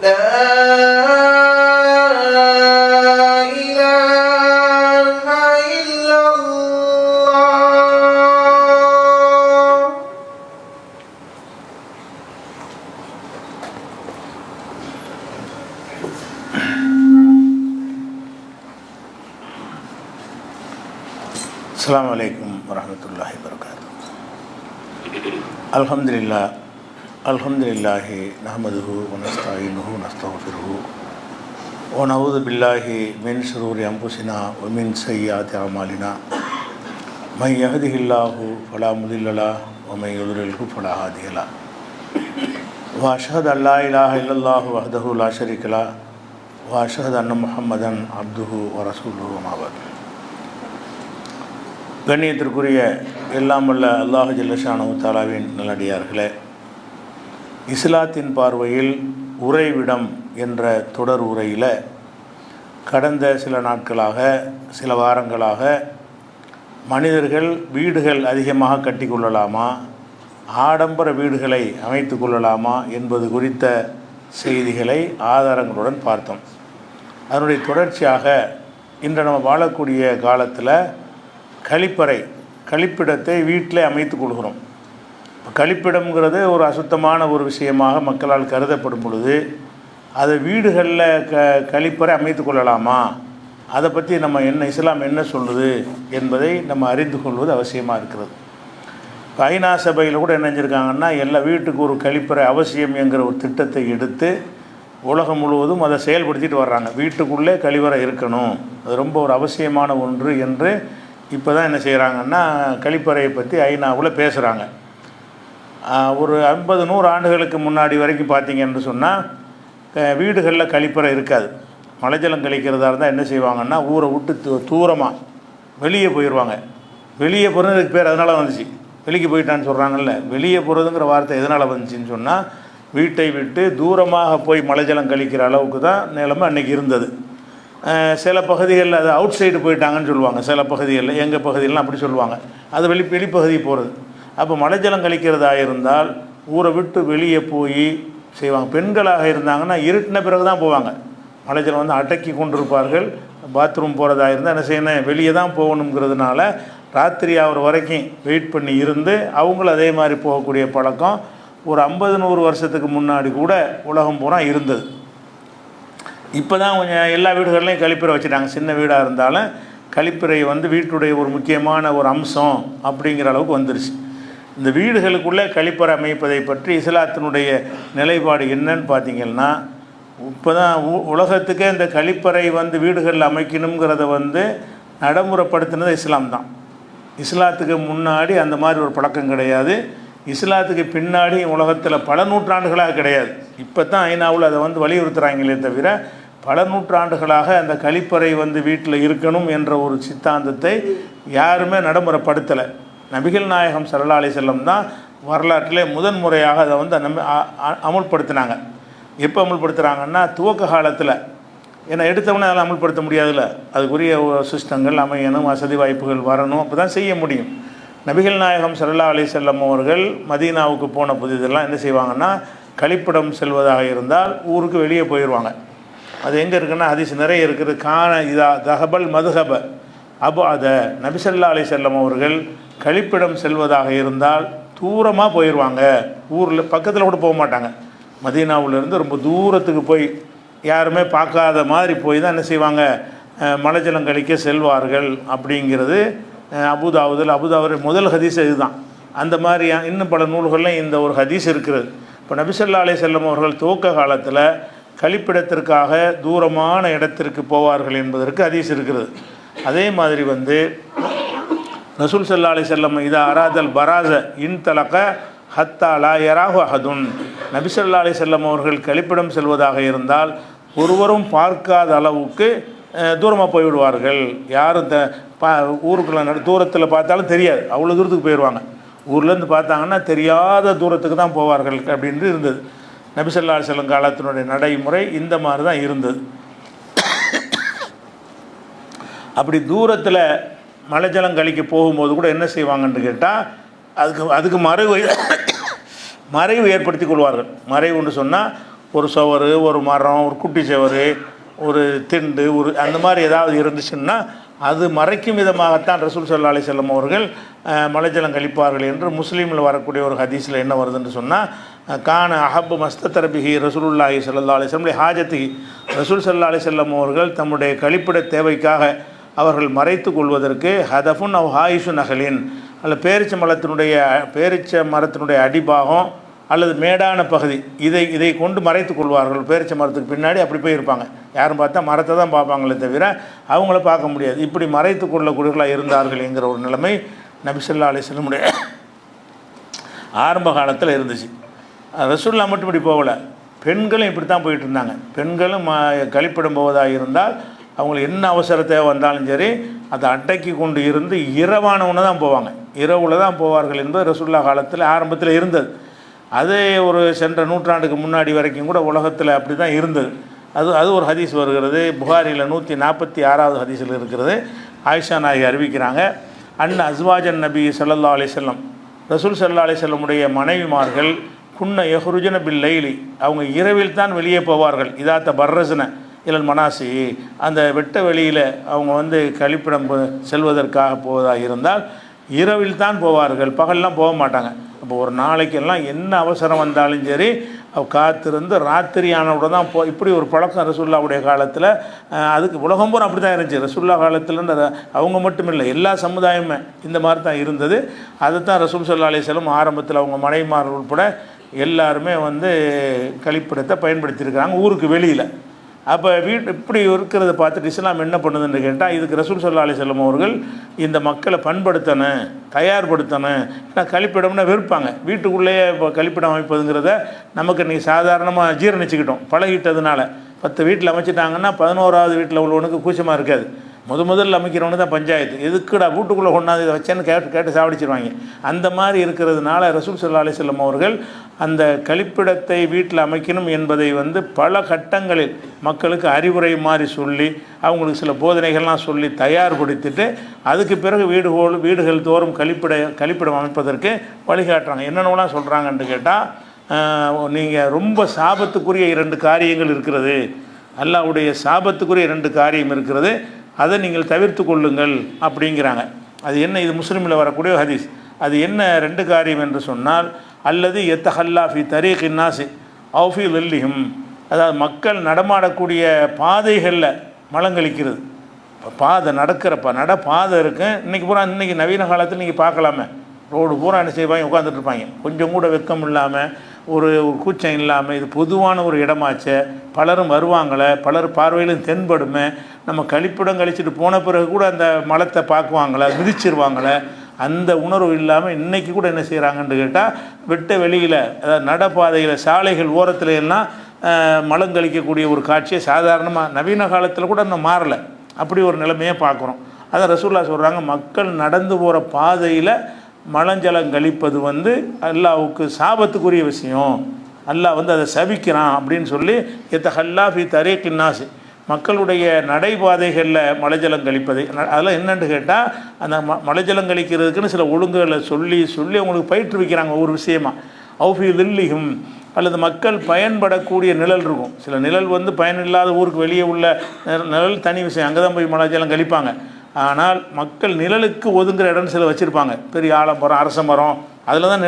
அஸ்ஸலாமு அலைக்கும் வரஹ்மத்துல்லாஹி வபரகாத்துஹு. அல்ஹம்துலில்லாஹி நஹ்மதுஹு வ நஸ்தஈனுஹு வ நஸ்தக்ஃபிருஹு வ நஊது பில்லாஹி மின் ஷுரூரி அன்ஃபுஸினா வ மின் ஸய்யிஆத்தி அமாலினா மன் யஹ்திஹில்லாஹு ஃபலா முதில்ல லஹு வ மன் யுضللஹு ஃபலா ஹாதிய லஹு வ அஷ்ஹது அன் லா இலாஹ இல்லல்லாஹு வஹ்தஹு லா ஷரீக லஹு வ அஷ்ஹது அன்ன முஹம்மதன் அப்துஹு வ ரசூலுஹு அம்மா பஅத். கண்ணியத்திற்குரிய எல்லாம் வல்ல அல்லாஹ் ஜல்லஷானஹு தஆலாவின் நல்லடியார்களே, இஸ்லாத்தின் பார்வையில் உறைவிடம் என்ற தொடர் உரையில் கடந்த சில நாட்களாக, சில வாரங்களாக மனிதர்கள் வீடுகள் அதிகமாக கட்டி கொள்ளலாமா, ஆடம்பர வீடுகளை அமைத்து கொள்ளலாமா என்பது குறித்த செய்திகளை ஆதாரங்களுடன் பார்த்தோம். அதனுடைய தொடர்ச்சியாக இன்று நம்ம வாழக்கூடிய காலத்தில் கழிப்பிடத்தை வீட்டிலே அமைத்து கொள்கிறோம். கழிப்பிடம்ங்கிறது ஒரு அசுத்தமான ஒரு விஷயமாக மக்களால் கருதப்படும் பொழுது அதை வீடுகளில் கழிப்பறை அமைத்து கொள்ளலாமா, அதை பற்றி நம்ம இஸ்லாம் என்ன சொல்லுது என்பதை நம்ம அறிந்து கொள்வது அவசியமாக இருக்கிறது. ஐநா சபையில் கூட என்ன செஞ்சுருக்காங்கன்னா, எல்லா வீட்டுக்கு ஒரு கழிப்பறை அவசியம் என்கிற ஒரு திட்டத்தை எடுத்து உலகம் முழுவதும் அதை செயல்படுத்திட்டு வர்றாங்க. வீட்டுக்குள்ளே கழிவறை இருக்கணும், அது ரொம்ப ஒரு அவசியமான ஒன்று என்று இப்போ தான் என்ன செய்கிறாங்கன்னா கழிப்பறையை பற்றி ஐநாவில் பேசுகிறாங்க. ஒரு 50-100 ஆண்டுகளுக்கு முன்னாடி வரைக்கும் பார்த்திங்கன்னு சொன்னால் வீடுகளில் கழிப்பறை இருக்காது. மலைஜலம் கழிக்கிறதா இருந்தால் என்ன செய்வாங்கன்னா ஊரை விட்டு தூரமாக வெளியே போயிடுவாங்க. வெளியே போகிறதுக்கு பேர் அதனால் வந்துச்சு, வெளியே போயிட்டான்னு சொல்கிறாங்கல்ல. வெளியே போகிறதுங்கிற வார்த்தை எதனால் வந்துச்சுன்னு சொன்னால், வீட்டை விட்டு தூரமாக போய் மலைஜலம் கழிக்கிற அளவுக்கு தான் நிலைமை அன்றைக்கி இருந்தது. சில பகுதிகளில் அது அவுட் சைடு போயிட்டாங்கன்னு சொல்லுவாங்க. சில பகுதிகளில், எங்கள் பகுதியிலாம் அப்படி சொல்லுவாங்க, அது வெளிப்பகுதி போகிறது. அப்போ மலைஜலம் கழிக்கிறதா இருந்தால் ஊரை விட்டு வெளியே போய் செய்வாங்க. பெண்களாக இருந்தாங்கன்னா இருட்டின பிறகு தான் போவாங்க. மலைஜலம் வந்து அடக்கி கொண்டிருப்பார்கள். பாத்ரூம் போகிறதா இருந்தால் என்ன செய்யணும், வெளியே தான் போகணுங்கிறதுனால ராத்திரி ஆகிற வரைக்கும் வெயிட் பண்ணி இருந்து அவங்களும் அதே மாதிரி போகக்கூடிய பழக்கம் ஒரு 50-100 வருஷத்துக்கு முன்னாடி கூட உலகம் பூரா இருந்தது. இப்போ தான் கொஞ்சம் எல்லா வீடுகள்லையும் கழிப்பறை வச்சுட்டாங்க. சின்ன வீடாக இருந்தாலும் கழிப்பறை வந்து வீட்டுடைய ஒரு முக்கியமான ஒரு அம்சம் அப்படிங்கிற அளவுக்கு வந்துருச்சு. இந்த வீடுகளுக்குள்ளே கழிப்பறை அமைப்பதை பற்றி இஸ்லாத்தினுடைய நிலைப்பாடு என்னன்னு பார்த்திங்கன்னா, இப்போ தான் உலகத்துக்கே இந்த கழிப்பறை வந்து வீடுகளில் அமைக்கணுங்கிறத வந்து நடைமுறைப்படுத்தினது இஸ்லாம் தான். இஸ்லாத்துக்கு முன்னாடி அந்த மாதிரி ஒரு பழக்கம் கிடையாது. இஸ்லாத்துக்கு பின்னாடி உலகத்தில் பல நூற்றாண்டுகளாக கிடையாது. இப்போ தான் ஐநாவில் அதை வந்து வலியுறுத்துகிறாங்களே தவிர பல நூற்றாண்டுகளாக அந்த கழிப்பறை வந்து வீட்டில் இருக்கணும் என்ற ஒரு சித்தாந்தத்தை யாருமே நடைமுறைப்படுத்தலை. நபிகள் நாயகம் ஸல்லல்லாஹு அலைஹி வஸல்லம் தான் வரலாற்றிலே முதன்முறையாக அதை வந்து அமுல்படுத்தினாங்க. எப்போ அமுல்படுத்துகிறாங்கன்னா துவக்க காலத்தில். ஏன்னா எடுத்தவொடனே அதெல்லாம் அமுல்படுத்த முடியாதுல்ல, அதுக்குரிய சிஸ்டங்கள் அமையணும், வசதி வாய்ப்புகள் வரணும், அப்போ தான் செய்ய முடியும். நபிகள் நாயகம் ஸல்லல்லாஹு அலைஹி வஸல்லம் அவர்கள் மதீனாவுக்கு போன புதிதெல்லாம் என்ன செய்வாங்கன்னா, கழிப்பிடம் செல்வதாக இருந்தால் ஊருக்கு வெளியே போயிடுவாங்க. அது எங்கே இருக்குன்னா ஹதீஸ் நிறைய இருக்குது. கான இதா தஹபல் மதுஹப அபு அதை நபி ஸல்லல்லாஹு அலைஹி வஸல்லம் அவர்கள் கழிப்பிடம் செல்வதாக இருந்தால் தூரமாக போயிடுவாங்க. ஊரில் பக்கத்தில் கூட போக மாட்டாங்க. மதீனாவிலேருந்து ரொம்ப தூரத்துக்கு போய் யாருமே பார்க்காத மாதிரி போய் தான் என்ன செய்வாங்க, மலைஜலம் கழிக்க செல்வார்கள். அப்படிங்கிறது அபுதாவுது முதல் ஹதீஸ் இதுதான். அந்த மாதிரி இன்னும் பல நூல்கள்லையும் இந்த ஒரு ஹதீஸ் இருக்கிறது. இப்போ நபி ஸல்லல்லாஹு அலைஹி வஸல்லம் அவர்கள் துவக்க காலத்தில் கழிப்பிடத்திற்காக தூரமான இடத்திற்கு போவார்கள் என்பதற்கு ஹதீஸ் இருக்கிறது. அதே மாதிரி வந்து ரசூல் ஸல்லல்லாஹு அலைஹி வஸல்லம் இதா அராதல் பராஸ இன் தலக ஹத்தா லா யராஹு அஹதுன், நபி ஸல்லல்லாஹு அலைஹி வஸல்லம் அவர்கள் கழிப்பிடம் செல்வதாக இருந்தால் ஒருவரும் பார்க்காத அளவுக்கு தூரமாக போய்விடுவார்கள். யாரும் ஊருக்குள்ள தூரத்தில் பார்த்தாலும் தெரியாது, அவ்வளோ தூரத்துக்கு போயிடுவாங்க. ஊர்லேருந்து பார்த்தாங்கன்னா தெரியாத தூரத்துக்கு தான் போவார்கள் அப்படின்ட்டு இருந்தது. நபி ஸல்லல்லாஹு அலைஹி வஸல்லம் காலத்தினுடைய நடைமுறை இந்த மாதிரி தான் இருந்தது. அப்படி தூரத்தில் மலைஜலம் கழிக்க போகும்போது கூட என்ன செய்வாங்கன்னு கேட்டால் அதுக்கு மறைவு ஏற்படுத்தி கொள்வார்கள். மறைவுன்னு சொன்னால் ஒரு சுவரு, ஒரு மரம், ஒரு குட்டி சுவரு, ஒரு திண்டு, ஒரு அந்த மாதிரி ஏதாவது இருந்துச்சுன்னா அது மறைக்கும் விதமாகத்தான் ரசூல் ஸல்லல்லாஹு அலைஹி வஸல்லம் அவர்கள் மலைஜலம் கழிப்பார்கள் என்று முஸ்லீமில் வரக்கூடிய ஒரு ஹதீஸில் என்ன வருதுன்னு சொன்னால், கான அஹப்பு மஸ்தரபிஹி ரசூலுல்லாஹி ஸல்லல்லாஹு அலைஹி வஸல்லம் ஹாஜத்தி, ரசூல் ஸல்லல்லாஹு அலைஹி வஸல்லம் அவர்கள் தம்முடைய கழிப்பிட தேவைக்காக அவர்கள் மறைத்து கொள்வதற்கு ஹதஃபுன் அவ் ஹாயிஷு நகலின், அல்ல பேரிச்ச மரத்தினுடைய அடிபாகம் அல்லது மேடான பகுதி, இதை கொண்டு மறைத்து கொள்வார்கள். பேரிச்ச மரத்துக்கு பின்னாடி அப்படி போய் இருப்பாங்க. யாரும் பார்த்தா மரத்தை தான் பார்ப்பாங்களே தவிர அவங்கள பார்க்க முடியாது. இப்படி மறைத்து கொள்ளக்கூடியவர்களாக இருந்தார்கள் என்கிற ஒரு நிலைமை நபி ஸல்லல்லாஹு அலைஹி வஸல்லம் ஆரம்ப காலத்தில் இருந்துச்சு. ரசூலுல்லாஹ் மட்டும் இப்படி போகலை, பெண்களும் இப்படி தான் போயிட்டு இருந்தாங்க. பெண்களும் கழிப்பிடம் போவதாக இருந்தால் அவங்களுக்கு என்ன அவசரத்தை வந்தாலும் சரி அதை அடக்கி கொண்டு இருந்து இரவானவனை தான் போவாங்க, இரவில் தான் போவார்கள் என்பது ரசூலுல்லாஹ் காலத்தில் ஆரம்பத்தில் இருந்தது. அது ஒரு சென்ற நூற்றாண்டுக்கு முன்னாடி வரைக்கும் கூட உலகத்தில் அப்படி தான் இருந்தது. அது ஒரு ஹதீஸ் வருகிறது, புகாரியில் 146வது ஹதீஸில் இருக்கிறது. ஆயிஷா நாயகி அறிவிக்கிறாங்க, அஸ்வாஜன் நபி ஸல்லல்லாஹு அலைஹி வஸல்லம், ரசூல் ஸல்லல்லாஹு அலைஹி வஸல்லமுடைய மனைவிமார்கள் குன்ன யஹ்ருஜன பில் லைலி, அவங்க இரவில் தான் வெளியே போவார்கள். இதாத்த பர்ரஸ்ன இலல் மனாசி, அந்த வெட்ட வெளியில் அவங்க கழிப்பிடம் செல்வதற்காக போவதாக இருந்தால் இரவில் தான் போவார்கள், பகல்லாம் போக மாட்டாங்க. அப்போ ஒரு நாளைக்கெல்லாம் என்ன அவசரம் வந்தாலும் சரி காத்திருந்து ராத்திரியானோட தான் இப்படி ஒரு பழக்கம் ரசூலுல்லாஹ்வுடைய காலத்தில். அதுக்கு உலகம் பூரா அப்படி தான் இருந்துச்சு. ரசூலுல்லாஹ் காலத்துலேருந்து அவங்க மட்டும் இல்லை, எல்லா சமுதாயமே இந்த மாதிரி தான் இருந்தது. அதை தான் ரசூல் ஸல்லல்லாஹு அலைஹி வஸல்லம் ஆரம்பத்தில் அவங்க மனைவிமார்கள் உட்பட எல்லாருமே கழிப்பிடத்தை பயன்படுத்தியிருக்கிறாங்க ஊருக்கு வெளியில். அப்போ இப்படி இருக்கிறத பார்த்துட்டு இஸ்லாம் என்ன பண்ணுதுன்னு கேட்டால், இதுக்கு ரசூல் ஸல்லல்லாஹு அலைஹி வஸல்லம் அவர்கள் இந்த மக்களை பண்படுத்தணும், தயார்படுத்தணும். ஏன்னா கழிப்பிடம்னா வெறுப்பாங்க. வீட்டுக்குள்ளேயே இப்போ கழிப்பிடம் அமைப்பதுங்கிறத நமக்கு இன்றைக்கி சாதாரணமாக ஜீரணிச்சுக்கிட்டோம், பழகிட்டதுனால. 10 வீட்டில் அமைச்சிட்டாங்கன்னா 11வது வீட்டில் உள்ளவனுக்கு கூச்சமாக இருக்காது. முதல்ல அமைக்கிறவனு தான் பஞ்சாயத்து, எதுக்குடா வீட்டுக்குள்ளே கொண்டாந்து இதை வச்சேன்னு கேட்டு சாவடிச்சிருவாங்க. அந்த மாதிரி இருக்கிறதுனால ரசூல் ஸல்லல்லாஹு அலைஹி வஸல்லம் அவர்கள் அந்த கழிப்பிடத்தை வீட்டில் அமைக்கணும் என்பதை பல கட்டங்களில் மக்களுக்கு அறிவுரை மாதிரி சொல்லி அவங்களுக்கு சில போதனைகள்லாம் சொல்லி தயார்படுத்திட்டு அதுக்கு பிறகு வீடுகள் தோறும் கழிப்பிடம் அமைப்பதற்கு வழிகாட்டுறாங்க. என்னென்னலாம் சொல்கிறாங்கன்னு கேட்டால், நீங்கள் ரொம்ப சாபத்துக்குரிய 2 காரியங்கள் இருக்கிறது, அல்லாஹ்வுடைய சாபத்துக்குரிய 2 காரியம் இருக்கிறது, அதை நீங்கள் தவிர்த்து கொள்ளுங்கள் அப்படிங்கிறாங்க. அது என்ன? இது முஸ்லீமில் வரக்கூடிய ஹதீஸ். அது என்ன 2 காரியம் என்று சொன்னால், அல்லது எத்தஹல்லா ஃபி தரீகின் நாசி அவு ஃபி லில்லிஹிம், அதாவது மக்கள் நடமாடக்கூடிய பாதைகளில் மலங்கழிக்கிறது. பாதை பாதை இருக்கு. இன்றைக்கி நவீன காலத்தில் நீங்கள் பார்க்கலாமே, ரோடு பூரா என்ன செய்வாங்க, உட்காந்துட்டு இருப்பாங்க. கொஞ்சம் கூட வெக்கம் இல்லாமல், ஒரு கூச்சம் இல்லாமல். இது பொதுவான ஒரு இடமாச்சே, பலரும் வருவாங்களே, பலர் பார்வையிலும் தென்படுமே. நம்ம கழிப்பிடம் கழிச்சிட்டு போன பிறகு கூட அந்த மலத்தை பார்க்குவாங்களே, மிதிச்சிருவாங்களே, அந்த உணர்வு இல்லாமல் இன்றைக்கி கூட என்ன செய்கிறாங்கன்னு கேட்டால், வெட்ட வெளியில், அதாவது நடப்பாதையில், சாலைகள் ஓரத்தில் எல்லாம் மலங்கழிக்கக்கூடிய ஒரு காட்சியை சாதாரணமாக நவீன காலத்தில் கூட இன்னும் மாறலை. அப்படி ஒரு நிலைமையை பார்க்குறோம். அதை ரசூலுல்லாஹ் சொல்கிறாங்க, மக்கள் நடந்து போகிற பாதையில் மலஞ்சலம் கழிப்பது அல்லாஹ்வுக்கு சாபத்துக்குரிய விஷயம், அல்லாஹ் அதை சபிக்கிறான் அப்படின்னு சொல்லி எத்தஹல்லா ஃபி தரீகின் நாஸ், மக்களுடைய நடைபாதைகளில் மலைஜலம் கழிப்பது. அதெல்லாம் என்னென்னு கேட்டால், அந்த மலைஜலம் கழிக்கிறதுக்குன்னு சில ஒழுங்குகளை சொல்லி அவங்களுக்கு பயிற்றுவிக்கிறாங்க ஒரு விஷயமா. அவு ஃபி லில்லிஹிம், அல்லது மக்கள் பயன்படக்கூடிய நிழல் இருக்கும். சில நிழல் பயனில்லாத ஊருக்கு வெளியே உள்ள நிழல் தனி விஷயம், அங்கே தான் போய் மலைஜலம் கழிப்பாங்க. ஆனால் மக்கள் நிழலுக்கு ஒதுங்குற இடம் சில வச்சுருப்பாங்க, பெரிய ஆலமரம், அரச மரம், அதில் தான்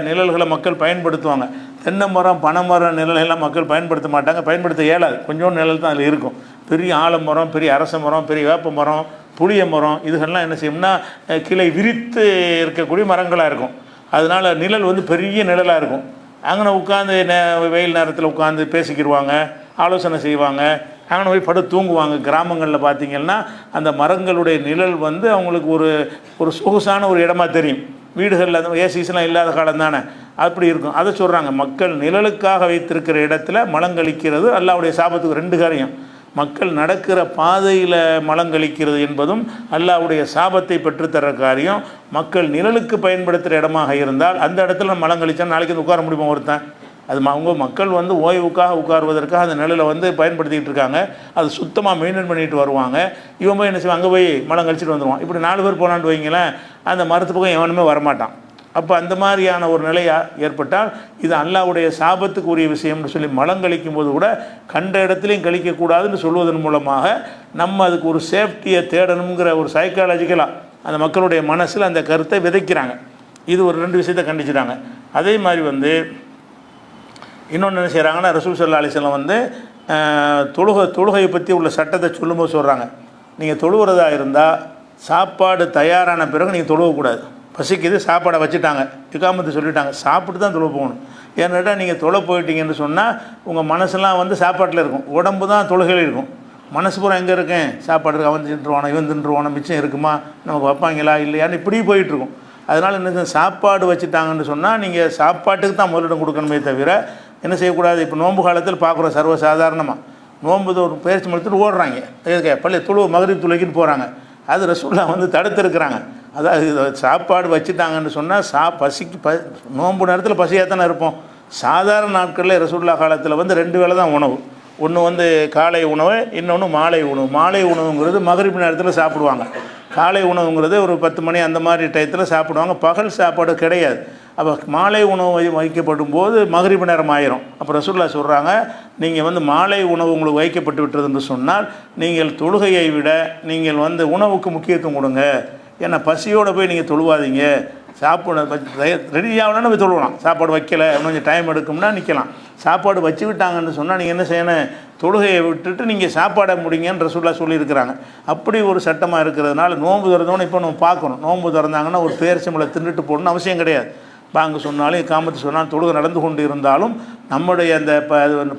நிழல்களை மக்கள் பயன்படுத்துவாங்க. தென்னை மரம், பனை மரம் நிழலெல்லாம் மக்கள் பயன்படுத்த மாட்டாங்க, பயன்படுத்த இயலாது. கொஞ்சம் நிழல் தான் அதில் இருக்கும். பெரிய ஆலமரம், பெரிய அரச மரம், பெரிய வேப்ப மரம், புளிய மரம், இதுகள்லாம் என்ன செய்யும்னா கிளை விரித்து இருக்கக்கூடிய மரங்களாக இருக்கும். அதனால் நிழல் பெரிய நிழலாக இருக்கும். அங்கே உட்காந்து வெயில் நேரத்தில் உட்காந்து பேசிக்கிடுவாங்க, ஆலோசனை செய்வாங்க, அங்கே போய் படுத்து தூங்குவாங்க. கிராமங்களில் பார்த்திங்கன்னா அந்த மரங்களுடைய நிழல் அவங்களுக்கு ஒரு சொகுசான ஒரு இடமா தெரியும். வீடுகளில் அந்த ஏசிஸ்லாம் இல்லாத காலம் தானே, அப்படி இருக்கும். அதை சொல்கிறாங்க, மக்கள் நிழலுக்காக வைத்திருக்கிற இடத்துல மலங்கழிக்கிறது அல்லாஹ்வுடைய சாபத்துக்கு 2 காரியம். மக்கள் நடக்கிற பாதையில் மலங்கழிக்கிறது என்பதும் அல்லாஹ்வுடைய சாபத்தை பெற்றுத்தர காரியம். மக்கள் நிழலுக்கு பயன்படுத்துகிற இடமாக இருந்தால் அந்த இடத்துல மலங்கழிச்சா நாளைக்கு உட்கார முடியுமா ஒருத்தன்? அது அவங்க மக்கள் ஓய்வுக்காக உட்காருவதற்காக அந்த நிழலை பயன்படுத்திக்கிட்டு இருக்காங்க. அது சுத்தமாக மெயின்டைன் பண்ணிட்டு வருவாங்க. இவன் போய் என்ன செய்வான், அங்கே போய் மலம் கழிச்சிட்டு வந்துடுவான். இப்படி 4 பேர் போனான்னு வைங்களேன், அந்த மரத்து பக்கம் எவனுமே வரமாட்டான். அப்போ அந்த மாதிரியான ஒரு நிலையாக ஏற்பட்டால் இது அல்லாஹ்வுடைய சாபத்துக்கு உரிய விஷயம்னு சொல்லி மலம் கழிக்கும் போது கூட கண்ட இடத்துலையும் கழிக்கக்கூடாதுன்னு சொல்வதன் மூலமாக நம்ம அதுக்கு ஒரு சேஃப்டியை தேடணுங்கிற ஒரு சைக்காலஜிக்கலாக அந்த மக்களுடைய மனசில் அந்த கருத்தை விதைக்கிறாங்க. இது ஒரு 2 விஷயத்தை கண்டிச்சிட்டாங்க. அதே மாதிரி இன்னொன்று என்ன செய்கிறாங்கன்னா, ரசூல் ஸல்லல்லாஹு அலைஹி வஸல்லம் தொழுகையை பற்றி உள்ள சட்டத்தை சொல்லும்போது சொல்கிறாங்க, நீங்கள் தொழுகிறதா இருந்தால் சாப்பாடு தயாரான பிறகு நீங்கள் தொழுவக்கூடாது. பசிக்குது, சாப்பாடை வச்சுட்டாங்க, இகாமத்து சொல்லிட்டாங்க, சாப்பிட்டு தான் தொழுவ போகணும். ஏன்னாட்டா நீங்கள் தொலை போயிட்டீங்கன்னு சொன்னால் உங்கள் மனசெல்லாம் சாப்பாட்டில் இருக்கும், உடம்பு தான் தொழுகையில் இருக்கும். மனசு பூரா எங்கே இருக்கேன், சாப்பாடு இருக்கு, அவன் தின்றுவானோ இவன் தின்றுவானோ, மிச்சம் இருக்குமா, நமக்கு வைப்பாங்களா இல்லையான்னு இப்படி போயிட்டுருக்கும். அதனால் என்ன, சாப்பாடு வச்சுட்டாங்கன்னு சொன்னால் நீங்கள் சாப்பாட்டுக்கு தான் முதலிடம் கொடுக்கணுமே தவிர என்ன செய்யக்கூடாது. இப்போ நோன்பு காலத்தில் பார்க்குறோம், சர்வசாதாரணமாக நோன்பு ஒரு பயிற்சி முடித்துட்டு ஓடுறாங்க, பள்ளி மகரிப் தொழுகைன்னு போகிறாங்க. அது ரசூலுல்லாஹ் தடுத்துருக்குறாங்க. அதாவது சாப்பாடு வச்சுட்டாங்கன்னு சொன்னால் நோன்பு நேரத்தில் பசியாக தானே இருப்போம். சாதாரண நாட்களில் ரசூலுல்லாஹ் காலத்தில் 2 வேளை தான் உணவு. ஒன்று காலை உணவு, இன்னொன்று மாலை உணவு. மாலை உணவுங்கிறது மகரிப் நேரத்தில் சாப்பிடுவாங்க. காலை உணவுங்கிறது ஒரு 10 மணி அந்த மாதிரி டயத்தில் சாப்பிடுவாங்க. பகல் சாப்பாடு கிடையாது. அப்போ மாலை உணவு வைக்கப்படும் போது மகரிப் நேரம் ஆயிரும். அப்போ ரசூலுல்லாஹ் சொல்கிறாங்க, நீங்கள் மாலை உணவு உங்களுக்கு வைக்கப்பட்டு விட்டது என்று சொன்னால் நீங்கள் தொழுகையை விட நீங்கள் உணவுக்கு முக்கியத்துவம் கொடுங்க. ஏன்னா பசியோடு போய் நீங்கள் தொழுவாதீங்க. சாப்பாடு ரெடி ஆகணும்னு போய் தொழுவலாம். சாப்பாடு வைக்கலை, கொஞ்சம் டைம் எடுக்கும்னா நிற்கலாம். சாப்பாடு வச்சு விட்டாங்கன்னு சொன்னால் நீங்கள் என்ன செய்யணும், தொழுகையை விட்டுட்டு நீங்கள் சாப்பாடை முடிங்கன்னு ரசூலுல்லாஹ் சொல்லியிருக்கிறாங்க. அப்படி ஒரு சட்டமாக இருக்கிறதுனால நோன்பு திறந்தோன்னு இப்போ நம்ம பார்க்கணும். நோன்பு திறந்தாங்கன்னா ஒரு பேரிச்சம்பழம் தின்னுட்டு போகணுன்னு அவசியம் கிடையாது. பாங்கு சொன்னாலும் காமத்து சொன்னாலும் தொழுகை நடந்து கொண்டு இருந்தாலும் நம்முடைய அந்த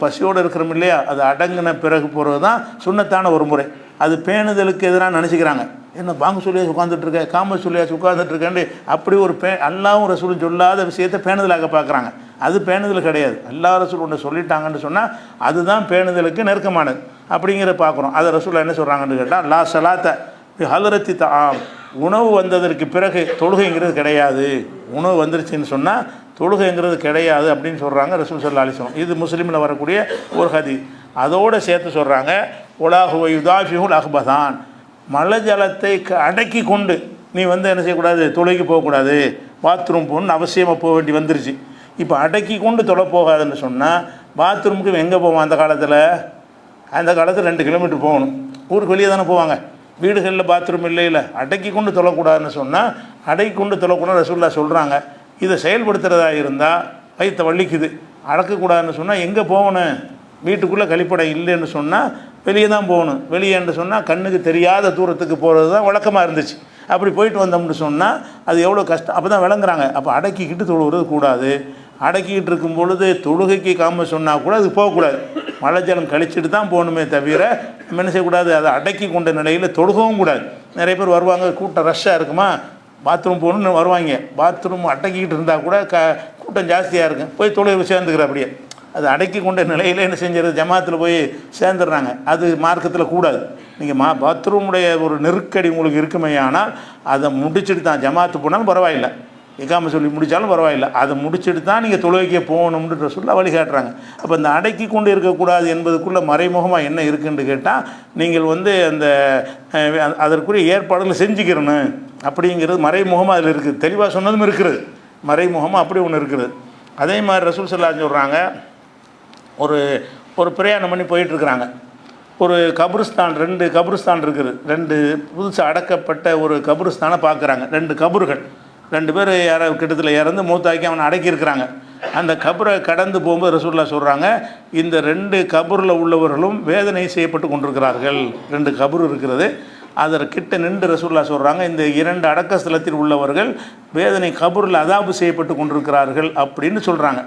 பசியோடு இருக்கிறோம் இல்லையா, அது அடங்கின பிறகு போகிறது தான் சுன்னத்தான ஒரு முறை. அது பேணுதலுக்கு எதிராக நினச்சிக்கிறாங்க. என்ன பாங்கு சொல்லியாச்சு உட்காந்துட்ருக்க, காமத்து சொல்லியாச்சு உட்காந்துட்ருக்கேன், அப்படி ஒரு அல்லாஹ்வும் ரசூலும் சொல்லாத விஷயத்தை பேணுதலாக பார்க்குறாங்க. அது பேணுதல் கிடையாது. அல்லாஹ் ரசூல் ஒன்று சொல்லிட்டாங்கன்னு சொன்னால் அதுதான் பேணுதலுக்கு நெருக்கமானது அப்படிங்கிற பார்க்குறோம். அதை ரசூல் என்ன சொல்கிறாங்கன்னு கேட்டால், லா சலாத்த ஹலரத்தி தாம், உணவு வந்ததற்கு பிறகு தொழுகைங்கிறது கிடையாது. உணவு வந்துருச்சுன்னு சொன்னால் தொழுகைங்கிறது கிடையாது அப்படின்னு சொல்கிறாங்க ரசூல் ஸல்லல்லாஹு அலைஹி வஸல்லம். இது முஸ்லீமில் வரக்கூடிய ஒரு ஹதீஸ். அதோடு சேர்த்து சொல்கிறாங்க, உலாஹுவ யுதாஃபிஹுல் அஹ்பதான், மலை ஜலத்தை அடக்கி கொண்டு நீ என்ன செய்யக்கூடாது, தொழுகைக்கு போகக்கூடாது, பாத்ரூம் போகணுன்னு அவசியமாக போக வேண்டி வந்துருச்சு. இப்போ அடக்கி கொண்டு தொலை போகாதுன்னு சொன்னால் பாத்ரூமுக்கு எங்கே போவோம்? அந்த காலத்தில் 2 கிலோமீட்டர் போகணும். ஊருக்கு வெளியே தானே போவாங்க. வீடுகளில் பாத்ரூம் இல்லை. அடக்கி கொண்டு தொழக்கூடாதுன்னு சொன்னால் அடக்கி கொண்டு தொழக்கூடாது ரசூலுல்லாஹ் சொல்கிறாங்க. இதை செயல்படுத்துகிறதா இருந்தால் வயிற்றை வலிக்குது, அடக்கக்கூடாதுன்னு சொன்னால் எங்கே போகணும்? வீட்டுக்குள்ளே கழிப்படம் இல்லைன்னு சொன்னால் வெளியே தான் போகணும். வெளியேன்னு சொன்னால் கண்ணுக்கு தெரியாத தூரத்துக்கு போகிறது தான் வழக்கமாக இருந்துச்சு. அப்படி போயிட்டு வந்தோம்னு சொன்னால் அது எவ்வளோ கஷ்டம், அப்போ தான் விளங்குறாங்க. அப்போ அடக்கிக்கிட்டு தொழுகிறது கூடாது. அடக்கிக்கிட்டு இருக்கும் பொழுது தொழுகைக்கு காம சொன்னால் கூட அது போகக்கூடாது. மழை ஜலம் கழிச்சிட்டு தான் போகணுமே தவிர நம்ம என்ன செய்யக்கூடாது, அதை அடக்கி கொண்ட நிலையில் தொழுகவும் கூடாது. நிறைய பேர் வருவாங்க, கூட்டம் ரஷ்ஷாக இருக்குமா, பாத்ரூம் போகணுன்னு வருவாங்க. பாத்ரூம் அடக்கிக்கிட்டு இருந்தால் கூட கூட்டம் ஜாஸ்தியாக இருக்கும், போய் தொழுகை சேர்ந்துக்கிற அப்படியே. அது அடக்கி கொண்ட நிலையில் என்ன செஞ்சுறது, ஜமாத்தில் போய் சேர்ந்துடுறாங்க. அது மார்க்கத்தில் கூடாது. நீங்கள் பாத்ரூமுடைய ஒரு நெருக்கடி உங்களுக்கு இருக்குமே, ஆனால் அதை முடிச்சுட்டு தான் ஜமாத்து போனாலும் பரவாயில்லை, இகாம சொல்லி முடித்தாலும் பரவாயில்லை, அதை முடிச்சுட்டு தான் நீங்கள் தொழுகைக்கே போகணும்ன்ற சொல்ல வழிகாட்டுறாங்க. அப்போ இந்த அடக்கி கொண்டு இருக்கக்கூடாது என்பதுக்குள்ளே மறைமுகமாக என்ன இருக்குன்னு கேட்டால், நீங்கள் அந்த அதற்குரிய ஏற்பாடுகளை செஞ்சுக்கிறணும் அப்படிங்கிறது மறைமுகமாக அதில் இருக்குது. தெளிவாக சொன்னதும் இருக்கிறது, மறைமுகமாக அப்படி ஒன்று இருக்குது. அதே மாதிரி ரசூல் ஸல்லல்லாஹு அலைஹி வஸல்லம் சொல்கிறாங்க, ஒரு பிரயாணம் பண்ணி போயிட்டுருக்குறாங்க. ஒரு கபருஸ்தான், 2 கபருஸ்தான் இருக்குது. 2 புதுசாக அடக்கப்பட்ட ஒரு கபருஸ்தானை பார்க்குறாங்க. 2 கபறுகள், 2 பேர் கிட்டத்தில் இறந்து மூத்தாக்கி அவனை அடக்கியிருக்கிறாங்க. அந்த கபரை கடந்து போகும்போது ரசூலுல்லாஹ் சொல்கிறாங்க, இந்த 2 கபரில் உள்ளவர்களும் வேதனை செய்யப்பட்டு கொண்டிருக்கிறார்கள். 2 கபரு இருக்கிறது, அதற்கிட்ட நின்று ரசூலுல்லாஹ் சொல்கிறாங்க, இந்த 2 அடக்க ஸ்தலத்தில் உள்ளவர்கள் வேதனை கபரில் அதாபு செய்யப்பட்டு கொண்டிருக்கிறார்கள் அப்படின்னு சொல்கிறாங்க.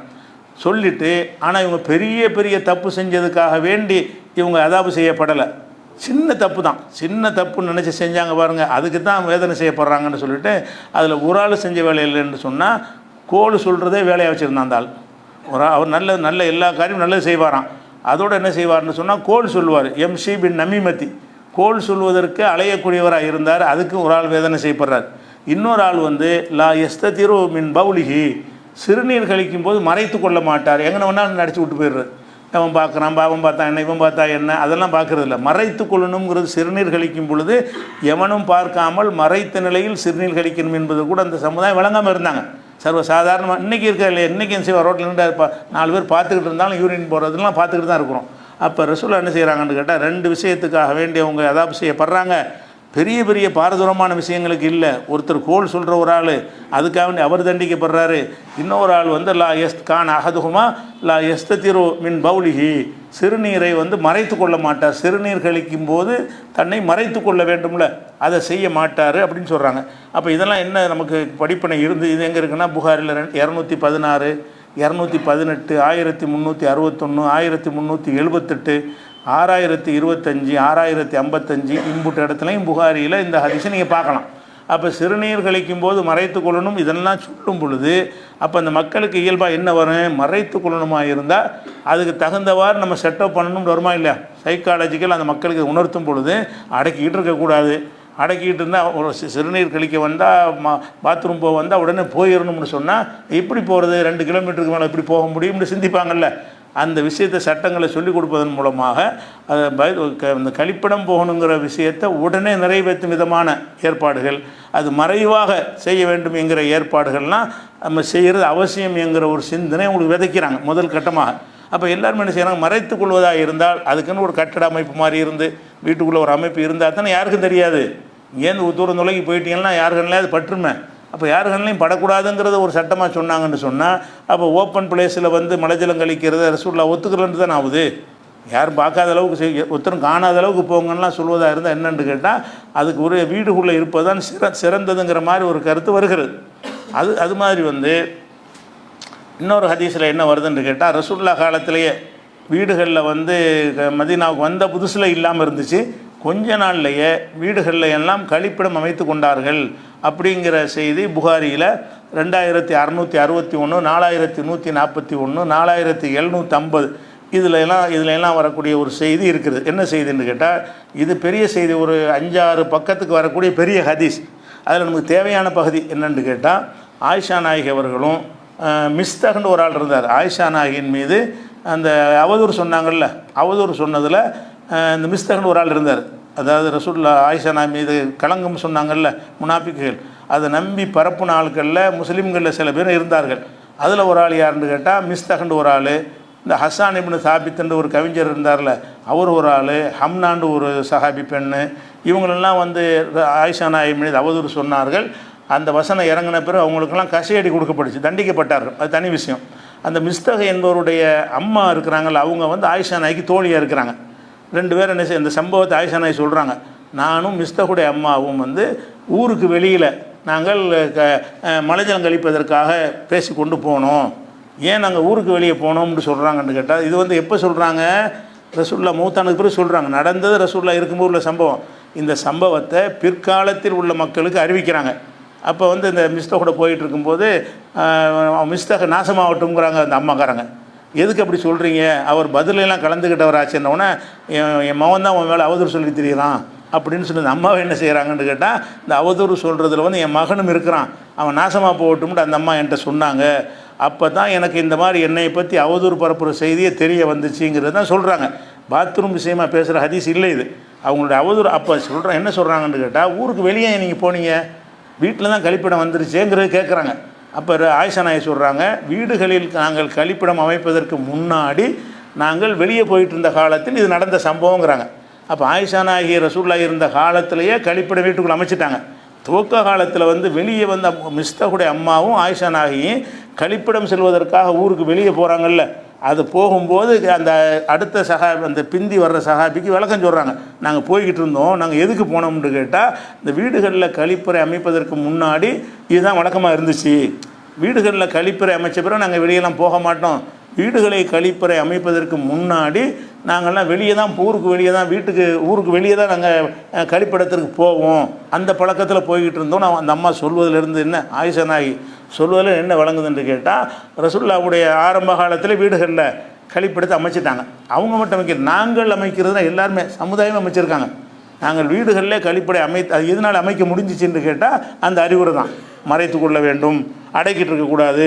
சொல்லிவிட்டு, ஆனால் இவங்க பெரிய பெரிய தப்பு செஞ்சதுக்காக வேண்டி இவங்க அதாபு செய்யப்படலை, சின்ன தப்பு தான், சின்ன தப்புன்னு நினச்சி செஞ்சாங்க பாருங்கள், அதுக்கு தான் வேதனை செய்யப்படுறாங்கன்னு சொல்லிட்டு அதில் ஒரு ஆள் செஞ்ச வேலை இல்லைன்னு சொன்னால் கோல் சொல்கிறதே வேலையாக வச்சுருந்தான் அந்த ஆள். அவர் நல்ல எல்லா காரியமும் நல்லது செய்வாராம். அதோடு என்ன செய்வார்னு சொன்னால் கோல் சொல்லுவார். எம்ஷி பின் நமீமத்தி, கோல் சொல்வதற்கு அலையக்கூடியவராக இருந்தார். அதுக்கு ஒரு ஆள் வேதனை செய்யப்படுறார். இன்னொரு ஆள் லா எஸ்ததிரு மின் பவுலிஹி, சிறுநீர் கழிக்கும் போது மறைத்து கொள்ள மாட்டார், எங்கே வேணாலும் நடிச்சு விட்டு போயிடுறார். அவன் பார்க்குறான், அவன் பார்த்தா என்ன, இவன் பார்த்தா என்ன, அதெல்லாம் பார்க்குறது இல்லை. மறைத்து கொள்ளணுங்கிறது சிறுநீர் கழிக்கும் பொழுது எவனும் பார்க்காமல் மறைத்த நிலையில் சிறுநீர் கழிக்கணும் என்பது கூட அந்த சமுதாயம் விளங்காமல் இருந்தாங்க. சர்வசாதாரணமாக இன்றைக்கி இருக்கா இல்லையா, இன்றைக்கி என்ன செய்வோம், ரோட்டில் நின்று 4 பேர் பார்த்துக்கிட்டு இருந்தாலும் யூரின் போகிறதுலாம் பார்த்துக்கிட்டு தான் இருக்கிறோம். அப்போ ரசூலுல்லாஹ் என்ன செய்கிறாங்கன்னு கேட்டால் 2 விஷயத்துக்காக வேண்டி அவங்க அதாப் செய்யப்படுறாங்க. பெரிய பெரிய பாரதூரமான விஷயங்களுக்கு இல்லை. ஒருத்தர் கோல் சொல்கிற ஒரு ஆள் அதுக்காக வேண்டி அவர் தண்டிக்கப்படுறாரு. இன்னொரு ஆள் வந்து லா எஸ் கான் அகதுகுமா லா எஸ்தத்திரோ மின் பவுலிஹி, சிறுநீரை வந்து மறைத்து கொள்ள மாட்டார். சிறுநீர் கழிக்கும் போது தன்னை மறைத்து கொள்ள வேண்டும்ல, அதை செய்ய மாட்டார் அப்படின்னு சொல்கிறாங்க. அப்போ இதெல்லாம் என்ன நமக்கு படிப்பினை இருந்து இது எங்கே இருக்குன்னா புகாரில் 216, 218, 1361, 1378, 6025, 6055 இம்புட்டு இடத்துலையும் புகாரியில் இந்த ஹதீஸை நீங்கள் பார்க்கலாம். அப்போ சிறுநீர் கழிக்கும் போது மறைத்து கொள்ளணும் இதெல்லாம் சொல்லும் பொழுது அப்போ அந்த மக்களுக்கு இயல்பாக என்ன வரும், மறைத்து கொள்ளணுமா இருந்தால் அதுக்கு தகுந்தவாறு நம்ம செட்டப் பண்ணணும்னு வருமா இல்லையா. சைக்காலஜிக்கல் அந்த மக்களுக்கு உணர்த்தும் பொழுது அடக்கிட்டு இருக்கக்கூடாது. அடக்கிட்டு இருந்தால் ஒரு சிறுநீர் கழிக்க வந்தால் பாத்ரூம் போக வந்தால் உடனே போயிடணும்னு சொன்னால் எப்படி போகிறது, 2 கிலோமீட்டருக்கு மேலே எப்படி போக முடியும்னு சிந்திப்பாங்கள்ல. அந்த விஷயத்தை சட்டங்களை சொல்லிக் கொடுப்பதன் மூலமாக அந்த கழிப்பிடம் போகணுங்கிற விஷயத்தை உடனே நிறைவேற்றும் விதமான ஏற்பாடுகள், அது மறைவாக செய்ய வேண்டும் என்கிற ஏற்பாடுகள்லாம் நம்ம செய்கிறது அவசியம் என்கிற ஒரு சிந்தனை உங்களுக்கு விதைக்கிறாங்க முதல் கட்டமாக. அப்போ எல்லாருமே என்ன செய்யறாங்க, மறைத்து கொள்வதாக இருந்தால் அதுக்குன்னு ஒரு கட்டட அமைப்பு மாதிரி இருந்து வீட்டுக்குள்ளே ஒரு அமைப்பு இருந்தால் தானே யாருக்கும் தெரியாது. இங்கேருந்து தூரம் தொலைக்கி போயிட்டீங்கன்னா யாருக்கெல்லாம் அது பற்றுமே. அப்போ யாருகள்லையும் படக்கூடாதுங்கிறத ஒரு சட்டமாக சொன்னாங்கன்னு சொன்னால் அப்போ ஓப்பன் பிளேஸில் வந்து மலைஜலம் கழிக்கிறத ரசூலுல்லாஹ் ஒத்துக்கிறன்ட்டு தான் ஆகுது. யாரும் பார்க்காத அளவுக்கு ஒருத்தரும் காணாத அளவுக்கு போங்கன்னெலாம் சொல்வதாக இருந்தால் என்னென்னு கேட்டால் அதுக்கு ஒரு வீடுக்குள்ளே இருப்பது தான் சிறந்ததுங்கிற மாதிரி ஒரு கருத்து வருகிறது. அது மாதிரி வந்து இன்னொரு ஹதீஸில் என்ன வருதுன்னு கேட்டால் ரசூலுல்லாஹ் காலத்திலேயே வீடுகளில் வந்து மதீனாவுக்கு வந்த புதுசில் இல்லாமல் இருந்துச்சு. கொஞ்ச நாள்லையே வீடுகளில் எல்லாம் கழிப்பிடம் அமைத்து கொண்டார்கள் அப்படிங்கிற செய்தி புகாரியில் 2661, 4141, 4750 இதிலெல்லாம் வரக்கூடிய ஒரு செய்தி இருக்குது. என்ன செய்தின்னு கேட்டால் இது பெரிய செய்தி, ஒரு 5-6 பக்கத்துக்கு வரக்கூடிய பெரிய ஹதீஸ். அதில் நமக்கு தேவையான பகுதி என்னென்னு கேட்டால் ஆயிஷா நாயகி அவர்களும் மிஸ்தகன்னு ஒரு ஆள் இருந்தார். ஆயிஷா நாயகின் மீது அந்த அவதூறு சொன்னாங்கள்ல, அவதூறு சொன்னதில் இந்த மிஸ்தகன் ஒரு ஆள் இருந்தார். அதாவது ரசூலுல்லாஹ் ஆயிஷா நாயகி மீது களங்கம் சொன்னாங்கள்ல முனாஃபிக்குகள், அதை நம்பி பரப்புன ஆட்களில் முஸ்லீம்களில் சில பேர் இருந்தார்கள். அதில் ஒரு ஆள் யாருன்னு கேட்டால் மிஸ்தகன் ஒரு ஆள், இந்த ஹசான் இப்னு சாபித்துன்னு ஒரு கவிஞர் இருந்தார்ல அவர் ஒரு ஆள், ஹம்னாண்டு ஒரு சஹாபி பெண்ணு, இவங்களெல்லாம் வந்து ஆயிஷா நாயகி மீது அவதூறு சொன்னார்கள். அந்த வசனம் இறங்கின பிறகு அவங்களுக்கெல்லாம் கசையடி கொடுக்கப்பட்டுச்சு, தண்டிக்கப்பட்டார்கள். அது தனி விஷயம். அந்த மிஸ்தக என்பவருடைய அம்மா இருக்கிறாங்கல்ல, அவங்க வந்து ஆயிஷா நாய்க்கு தோழியாக இருக்கிறாங்க. 2 பேர் என்ன இந்த சம்பவத்தை ஆயிஷா நாய் சொல்கிறாங்க. நானும் மிஸ்தகுடைய அம்மாவும் வந்து ஊருக்கு வெளியில் நாங்கள் மலைஜலம் கழிப்பதற்காக பேசி கொண்டு போனோம். ஏன் நாங்கள் ஊருக்கு வெளியே போனோம்னு சொல்கிறாங்கன்னு கேட்டால் இது வந்து எப்போ சொல்கிறாங்க, ரசூலுல்லாஹ் மௌத்தானுக்கு பிறகு சொல்கிறாங்க. நடந்தது ரசூலுல்லாஹ் இருக்கும்போது உள்ள சம்பவம். இந்த சம்பவத்தை பிற்காலத்தில் உள்ள மக்களுக்கு அறிவிக்கிறாங்க. அப்போ வந்து இந்த மிஸ்தகோட போயிட்டு இருக்கும்போது மிஸ்தக நாசமாகட்டும்ங்கிறாங்க அந்த அம்மாக்காரங்க. எதுக்கு அப்படி சொல்கிறீங்க, அவர் பதிலெல்லாம் கலந்துக்கிட்டவர் ஆச்சுன்னொன்னே என் மகன் தான் உன் மேலே அவதூறு சொல்லி திரியிறான் அப்படின்னு சொல்லி அந்த அம்மாவை என்ன செய்கிறாங்கன்னு கேட்டால் இந்த அவதூறு சொல்கிறதுல வந்து என் மகனும் இருக்கிறான், அவன் நாசமாக போகட்டும்னு அந்த அம்மா என்கிட்ட சொன்னாங்க. அப்போ தான் எனக்கு இந்த மாதிரி என்னை பற்றி அவதூறு பரப்புகிற செய்தியே தெரிய வந்துச்சுங்கிறது தான் சொல்கிறாங்க. பாத்ரூம் விஷயமாக பேசுகிற ஹதீஸ் இல்லை இது. அவங்களுடைய அவதூறு அப்போ சொல்கிறேன் என்ன சொல்கிறாங்கன்னு கேட்டால் ஊருக்கு வெளியே நீங்கள் போனீங்க, வீட்டில் தான் கழிப்பிடம் வந்துருச்சேங்கிறது கேட்குறாங்க. அப்போ ஆயிஷா நாயகி சொல்கிறாங்க, வீடுகளில் நாங்கள் கழிப்பிடம் அமைப்பதற்கு முன்னாடி நாங்கள் வெளியே போயிட்டு இருந்த காலத்தில் இது நடந்த சம்பவங்கிறாங்க. அப்போ ஆயிஷா நாயகி ரசூலுல்லாஹ் இருந்த காலத்திலேயே கழிப்பிடம் வீட்டுக்குள்ளே அமைச்சிட்டாங்க. துவக்க காலத்தில் வந்து வெளியே வந்த மிஸ்தகுடைய அம்மாவும் ஆயிஷா நாயகியும் கழிப்பிடம் செல்வதற்காக ஊருக்கு வெளியே போகிறாங்கல்ல, அது போகும்போது அந்த அடுத்த அந்த பிந்தி வர்ற சஹாபிக்கு விளக்கம் சொல்கிறாங்க. நாங்கள் போய்கிட்டு இருந்தோம், நாங்கள் எதுக்கு போனோம்னு கேட்டால் இந்த வீடுகளில் கழிப்பறை அமைப்பதற்கு முன்னாடி இதுதான் வழக்கமாக இருந்துச்சு. வீடுகளில் கழிப்பறை அமைச்ச பிறகு நாங்கள் வெளியெல்லாம் போக மாட்டோம். வீடுகளை கழிப்பறை அமைப்பதற்கு முன்னாடி நாங்கள்லாம் வெளியே தான் ஊருக்கு வெளியே தான் ஊருக்கு வெளியே தான் நாங்கள் கழிப்பிடத்திற்கு போவோம். அந்த பழக்கத்தில் போய்கிட்டு இருந்தோம். நான் அந்த அம்மா சொல்வதிலிருந்து என்ன ஆயிஷா நாயகி சொல்வதில் என்ன வழங்குதுன்னு கேட்டால் ரசூலுல்லாஹ்வுடைய ஆரம்ப காலத்தில் வீடுகளில் கழிப்பிடத்தை அமைச்சிட்டாங்க. அவங்க மட்டும் அமைக்கிறது, நாங்கள் அமைக்கிறதுனா எல்லாருமே சமுதாயம் அமைச்சிருக்காங்க. நாங்கள் வீடுகளிலே கழிப்படை அது எதனால் அமைக்க முடிஞ்சிச்சுன்னு கேட்டால் அந்த அறிவுரை தான், மறைத்து கொள்ள வேண்டும், அடைக்கிட்டு இருக்கக்கூடாது,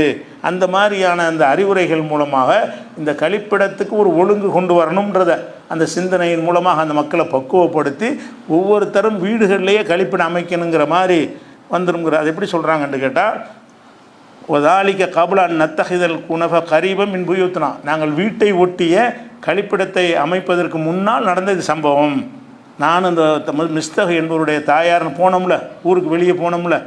அந்த மாதிரியான அந்த அறிவுரைகள் மூலமாக இந்த கழிப்பிடத்துக்கு ஒரு ஒழுங்கு கொண்டு வரணுன்றத அந்த சிந்தனையின் மூலமாக அந்த மக்களை பக்குவப்படுத்தி ஒவ்வொருத்தரும் வீடுகளிலேயே கழிப்பிடம் அமைக்கணுங்கிற மாதிரி வந்துடுங்கிற. அது எப்படி சொல்கிறாங்கன்னு கேட்டால் ஒதாலிக்க கபுல நத்தகிதல் குனஃப கரீபம் மின் புயூத்னா, நாங்கள் வீட்டை ஒட்டிய கழிப்பிடத்தை அமைப்பதற்கு முன்னால் நடந்த இது சம்பவம். நான் இந்த மிஸ்தக் என்பவருடைய தாயார்னு போனோம்ல, ஊருக்கு வெளியே போனோம்ல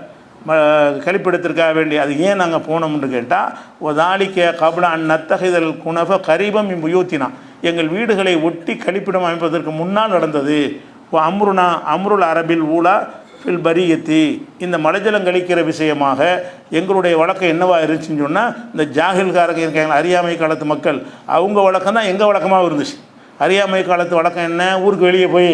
கழிப்பிடத்திற்காக வேண்டி, அது ஏன் நாங்கள் போனோம்னு கேட்டால் ஒதாலிக்க கபுல நத்தகிதல் குனஃப கரீபம் மின் புயூத்தினா, எங்கள் வீடுகளை ஒட்டி கழிப்பிடம் அமைப்பதற்கு முன்னால் நடந்தது. அம்ருனா அம்ருல் அரபில் ஊலா ஃபில் பரியத்தி, இந்த மலைஜலம் கழிக்கிற விஷயமாக எங்களுடைய வழக்கம் என்னவாக இருந்துச்சுன்னு சொன்னால், இந்த ஜாகில்காரங்க இருக்காங்க அறியாமை காலத்து மக்கள், அவங்க வழக்கம் தான் எங்கள் வழக்கமாக இருந்துச்சு. அறியாமை காலத்து வழக்கம் என்ன, ஊருக்கு வெளியே போய்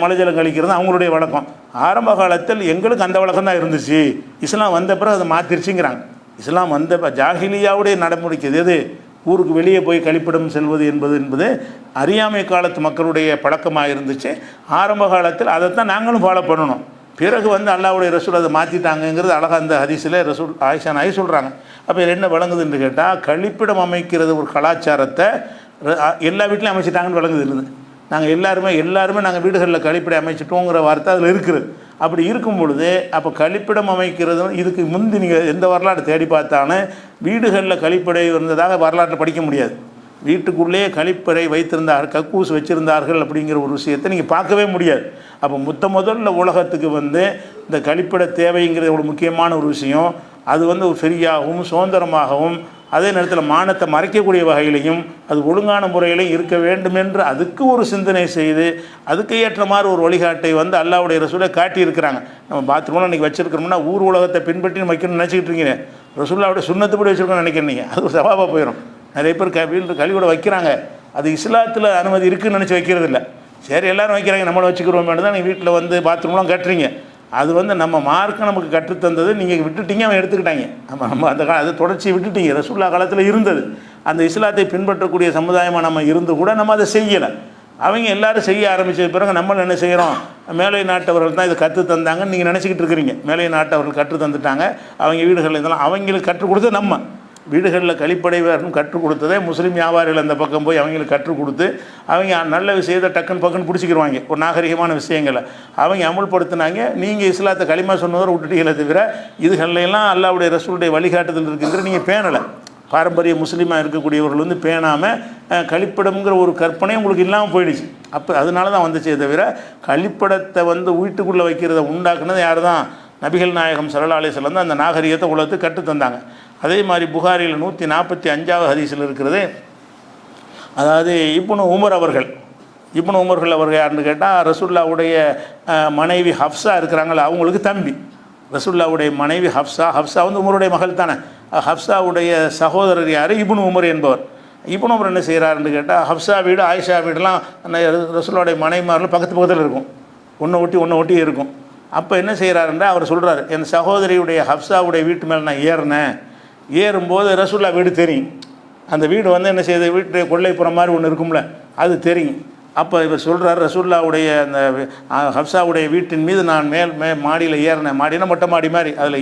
மலைஜலம் கழிக்கிறது அவங்களுடைய வழக்கம். ஆரம்ப காலத்தில் எங்களுக்கு அந்த வழக்கம் தான் இருந்துச்சு. இஸ்லாம் வந்த பிறகு அதை மாற்றிருச்சுங்கிறாங்க. இஸ்லாம் வந்த ஜாகிலியாவுடைய நடைமுறைக்கு எது ஊருக்கு வெளியே போய் கழிப்பிடம் செல்வது என்பது அறியாமை காலத்து மக்களுடைய பழக்கமாக இருந்துச்சு. ஆரம்ப காலத்தில் அதைத்தான் நாங்களும் ஃபாலோ பண்ணணும். பிறகு அல்லாஹ்வுடைய ரசூல் அதை மாற்றிட்டாங்கங்கிறது அழகாக அந்த ஹதீஸில் ரசூல் ஆயிஷா நாயி சொல்கிறாங்க. அப்போ என்ன விளங்குதுன்னு கேட்டால், கழிப்பிடம் அமைக்கிறது ஒரு கலாச்சாரத்தை எல்லா வீட்லையும் அமைச்சிட்டாங்கன்னு விளங்குது இருக்குது. நாங்கள் எல்லாருமே நாங்கள் வீடுகளில் கழிப்பிடம் அமைச்சிட்டோங்கிற வார்த்தை அதில் இருக்குது. அப்படி இருக்கும் பொழுது அப்போ கழிப்பிடம் அமைக்கிறது இதுக்கு முந்தி நீங்கள் எந்த வரலாறு தேடி பார்த்தாலும் வீடுகளில் கழிப்படை இருந்ததாக வரலாற்றில் படிக்க முடியாது. வீட்டுக்குள்ளேயே கழிப்பறை வைத்திருந்தார்கள், கக்கூஸ் வச்சுருந்தார்கள் அப்படிங்கிற ஒரு விஷயத்தை நீங்கள் பார்க்கவே முடியாது. அப்போ முதல்ல உலகத்துக்கு இந்த கழிப்பிட தேவைங்கிறது ஒரு முக்கியமான ஒரு விஷயம். அது ஃப்ரீயாகவும் சுதந்திரமாகவும் அதே நேரத்தில் மானத்தை மறைக்கக்கூடிய வகையிலையும் அது ஒழுங்கான முறையிலையும் இருக்க வேண்டும் என்று அதுக்கு ஒரு சிந்தனை செய்து அதுக்கு ஏற்ற மாதிரி ஒரு வழிகாட்டை அல்லாஹ்வுடைய ரசூலை காட்டியிருக்கிறாங்க. நம்ம பாத்ரூமில் இன்றைக்கி வச்சுருக்கிறோம்னா ஊர் உலகத்தை பின்பற்றி வைக்கணும்னு நினச்சிக்கிட்டு இருக்கீங்க, ரசூலுல்லாஹ்வுடைய சுன்னத்துப்படி வச்சுருக்கோன்னு நினைக்கிறீங்க, அது ஒரு சவாபாக போயிடும். நிறைய பேர் வீட்டில் கழிவோட வைக்கிறாங்க, அது இஸ்லாத்தில் அனுமதி இருக்குதுன்னு நினச்சி வைக்கிறது இல்லை. சரி எல்லோரும் வைக்கிறாங்க, நம்மளை வச்சுக்கிறோம் தான் நீங்கள் வீட்டில் பாத்ரூம்லாம் கட்டுறீங்க. அது நம்ம மார்க்கம் நமக்கு கற்றுத்தந்தது, நீங்கள் விட்டுட்டீங்க, அவன் எடுத்துக்கிட்டாங்க. நம்ம அந்த அதை தொடர்ச்சி விட்டுட்டீங்க. ரசூலுல்லாஹ் காலத்தில் இருந்தது. அந்த இஸ்லாத்தை பின்பற்றக்கூடிய சமுதாயமாக நம்ம இருந்து கூட நம்ம அதை செய்யலை. அவங்க எல்லோரும் செய்ய ஆரம்பித்த பிறகு நம்மளும் என்ன செய்கிறோம், மேலை நாட்டவர்கள் தான் இதை கற்று தந்தாங்கன்னு நீங்கள் நினச்சிக்கிட்டு இருக்கிறீங்க. மேலை நாட்டவர்கள் கற்று தந்துட்டாங்க, அவங்க வீடுகளில் இதெல்லாம் அவங்களுக்கு கற்றுக் கொடுத்து நம்ம வீடுகளில் கழிப்படை வரணும் கற்றுக் கொடுத்ததே முஸ்லீம் வியாபாரிகள் அந்த பக்கம் போய் அவங்களுக்கு கற்றுக் கொடுத்து அவங்க நல்ல விஷயத்தை டக்குன்னு பிடிச்சிக்கிடுவாங்க. ஒரு நாகரிகமான விஷயங்களை அவங்க அமுல்படுத்தினாங்க. நீங்கள் இஸ்லாத்தை களிமா சொன்னவரை விட்டுட்டீங்களே தவிர இதுகளெல்லாம் அல்லாஹ்வுடைய ரசூலுடைய வழிகாட்டுதல் இருக்குங்கிற நீங்கள் பேணலை. பாரம்பரிய முஸ்லீமாக இருக்கக்கூடியவர்கள் பேணாமல் கழிப்பிடம்ங்கிற ஒரு கற்பனை உங்களுக்கு இல்லாமல் போயிடுச்சு. அப்போ அதனால தான் வந்துச்சே தவிர கழிப்பிடத்தை வீட்டுக்குள்ளே வைக்கிறத உண்டாக்குனது யார் தான், நபிகள் நாயகம் ஸல்லல்லாஹு அலைஹி வஸல்லம் தான் அந்த நாகரிகத்தை உலகத்துக்கு கற்றுத்தந்தாங்க. அதே மாதிரி புகாரில் 145வது ஹதீஸில் இருக்கிறது. அதாவது இப்னு உமர் அவர்கள் யாருன்னு கேட்டால் ரசூலுல்லாஹ்வுடைய மனைவி ஹஃப்ஸா இருக்கிறாங்களா, அவங்களுக்கு தம்பி. ரசூலுல்லாஹ்வுடைய மனைவி ஹஃப்ஸா உமருடைய மகள் தானே. ஹஃப்ஸாவுடைய சகோதரர் யார், இப்னு உமர் என்பவர். இப்னு உமர் என்ன செய்கிறாருன்னு கேட்டால், ஹஃப்ஸா வீடு ஆயிஷா வீடெலாம் ரசூலுல்லாஹ்வுடைய மனைவிமாரில் பக்கத்தில் இருக்கும், ஒன்று ஒட்டி இருக்கும். அப்போ என்ன செய்கிறாருன்றா அவர் சொல்கிறார், என் சகோதரியுடைய ஹஃப்ஸாவுடைய வீட்டு மேலே நான் ஏறும்போது ரசூலுல்லாஹ் வீடு தெரியும். அந்த வீடு என்ன செய்யுது, வீட்டு கொள்ளைப்புறம் மாதிரி ஒன்று இருக்கும்ல, அது தெரியும். அப்போ இவர் சொல்கிறார், ரசூலுல்லாஹ்வுடைய அந்த ஹஃப்ஸாவுடைய வீட்டின் மீது நான் மாடியில் ஏறினேன். மாடினா மொட்டை மாடி மாதிரி, அதில்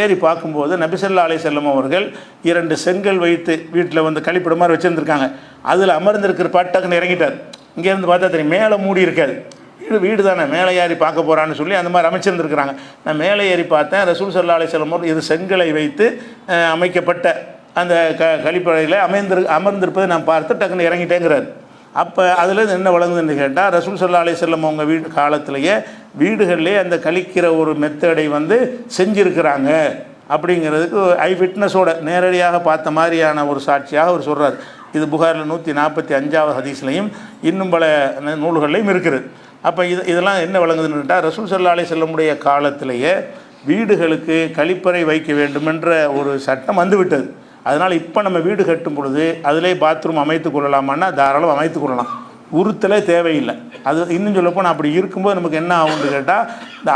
ஏறி பார்க்கும்போது நபி ஸல்லல்லாஹு அலைஹி வஸல்லம் அவர்கள் 2 செங்கல் வைத்து வீட்டில் கழிப்பிடம் மாதிரி வச்சுருந்துருக்காங்க. அதில் அமர்ந்திருக்கிற பாட்டக்குன்னு இறங்கிட்டார். இங்கேருந்து பார்த்தா தெரியும், மேலே மூடி இருக்காது, வீடு தானே, மேலே ஏறி பார்க்க போகிறான்னு சொல்லி அந்த மாதிரி அமைச்சிருந்துருக்குறாங்க. நான் மேலே ஏறி பார்த்தேன், ரசூல் ஸல்லல்லாஹு அலைஹி வஸல்லம் இது செங்கலை வைத்து அமைக்கப்பட்ட அந்த கழிப்பறையில் அமர்ந்திருப்பதை நான் பார்த்து டக்குன்னு இறங்கிட்டேங்கிறார். அப்போ அதில் என்ன வழங்குதுன்னு கேட்டால், ரசூல் ஸல்லல்லாஹு அலைஹி வஸல்லம் அவங்க வீடு காலத்திலேயே வீடுகளிலே அந்த கழிக்கிற ஒரு மெத்தடை செஞ்சுருக்கிறாங்க அப்படிங்கிறதுக்கு ஐ விட்னஸோட நேரடியாக பார்த்த மாதிரியான ஒரு சாட்சியாக அவர் சொல்கிறார். இது புகாரில் 145வது ஹதீஸ்லையும் இன்னும் பல நூல்கள்லையும் இருக்குது. அப்போ இதெல்லாம் என்ன வழங்குதுன்னு கேட்டால், ரசூல் ஸல்லல்லாஹு அலைஹி வஸல்லமுடைய காலத்திலேயே வீடுகளுக்கு கழிப்பறை வைக்க வேண்டுமென்ற ஒரு சட்டம் வந்துவிட்டது. அதனால் இப்போ நம்ம வீடு கட்டும் பொழுது அதிலே பாத்ரூம் அமைத்து கொள்ளலாமான்னா தாராளம் அமைத்து கொள்ளலாம், உறுத்தலே தேவையில்லை. அது இன்னும் சொல்லப்போனால் அப்படி இருக்கும்போது நமக்கு என்ன ஆகும்னு கேட்டால், இந்த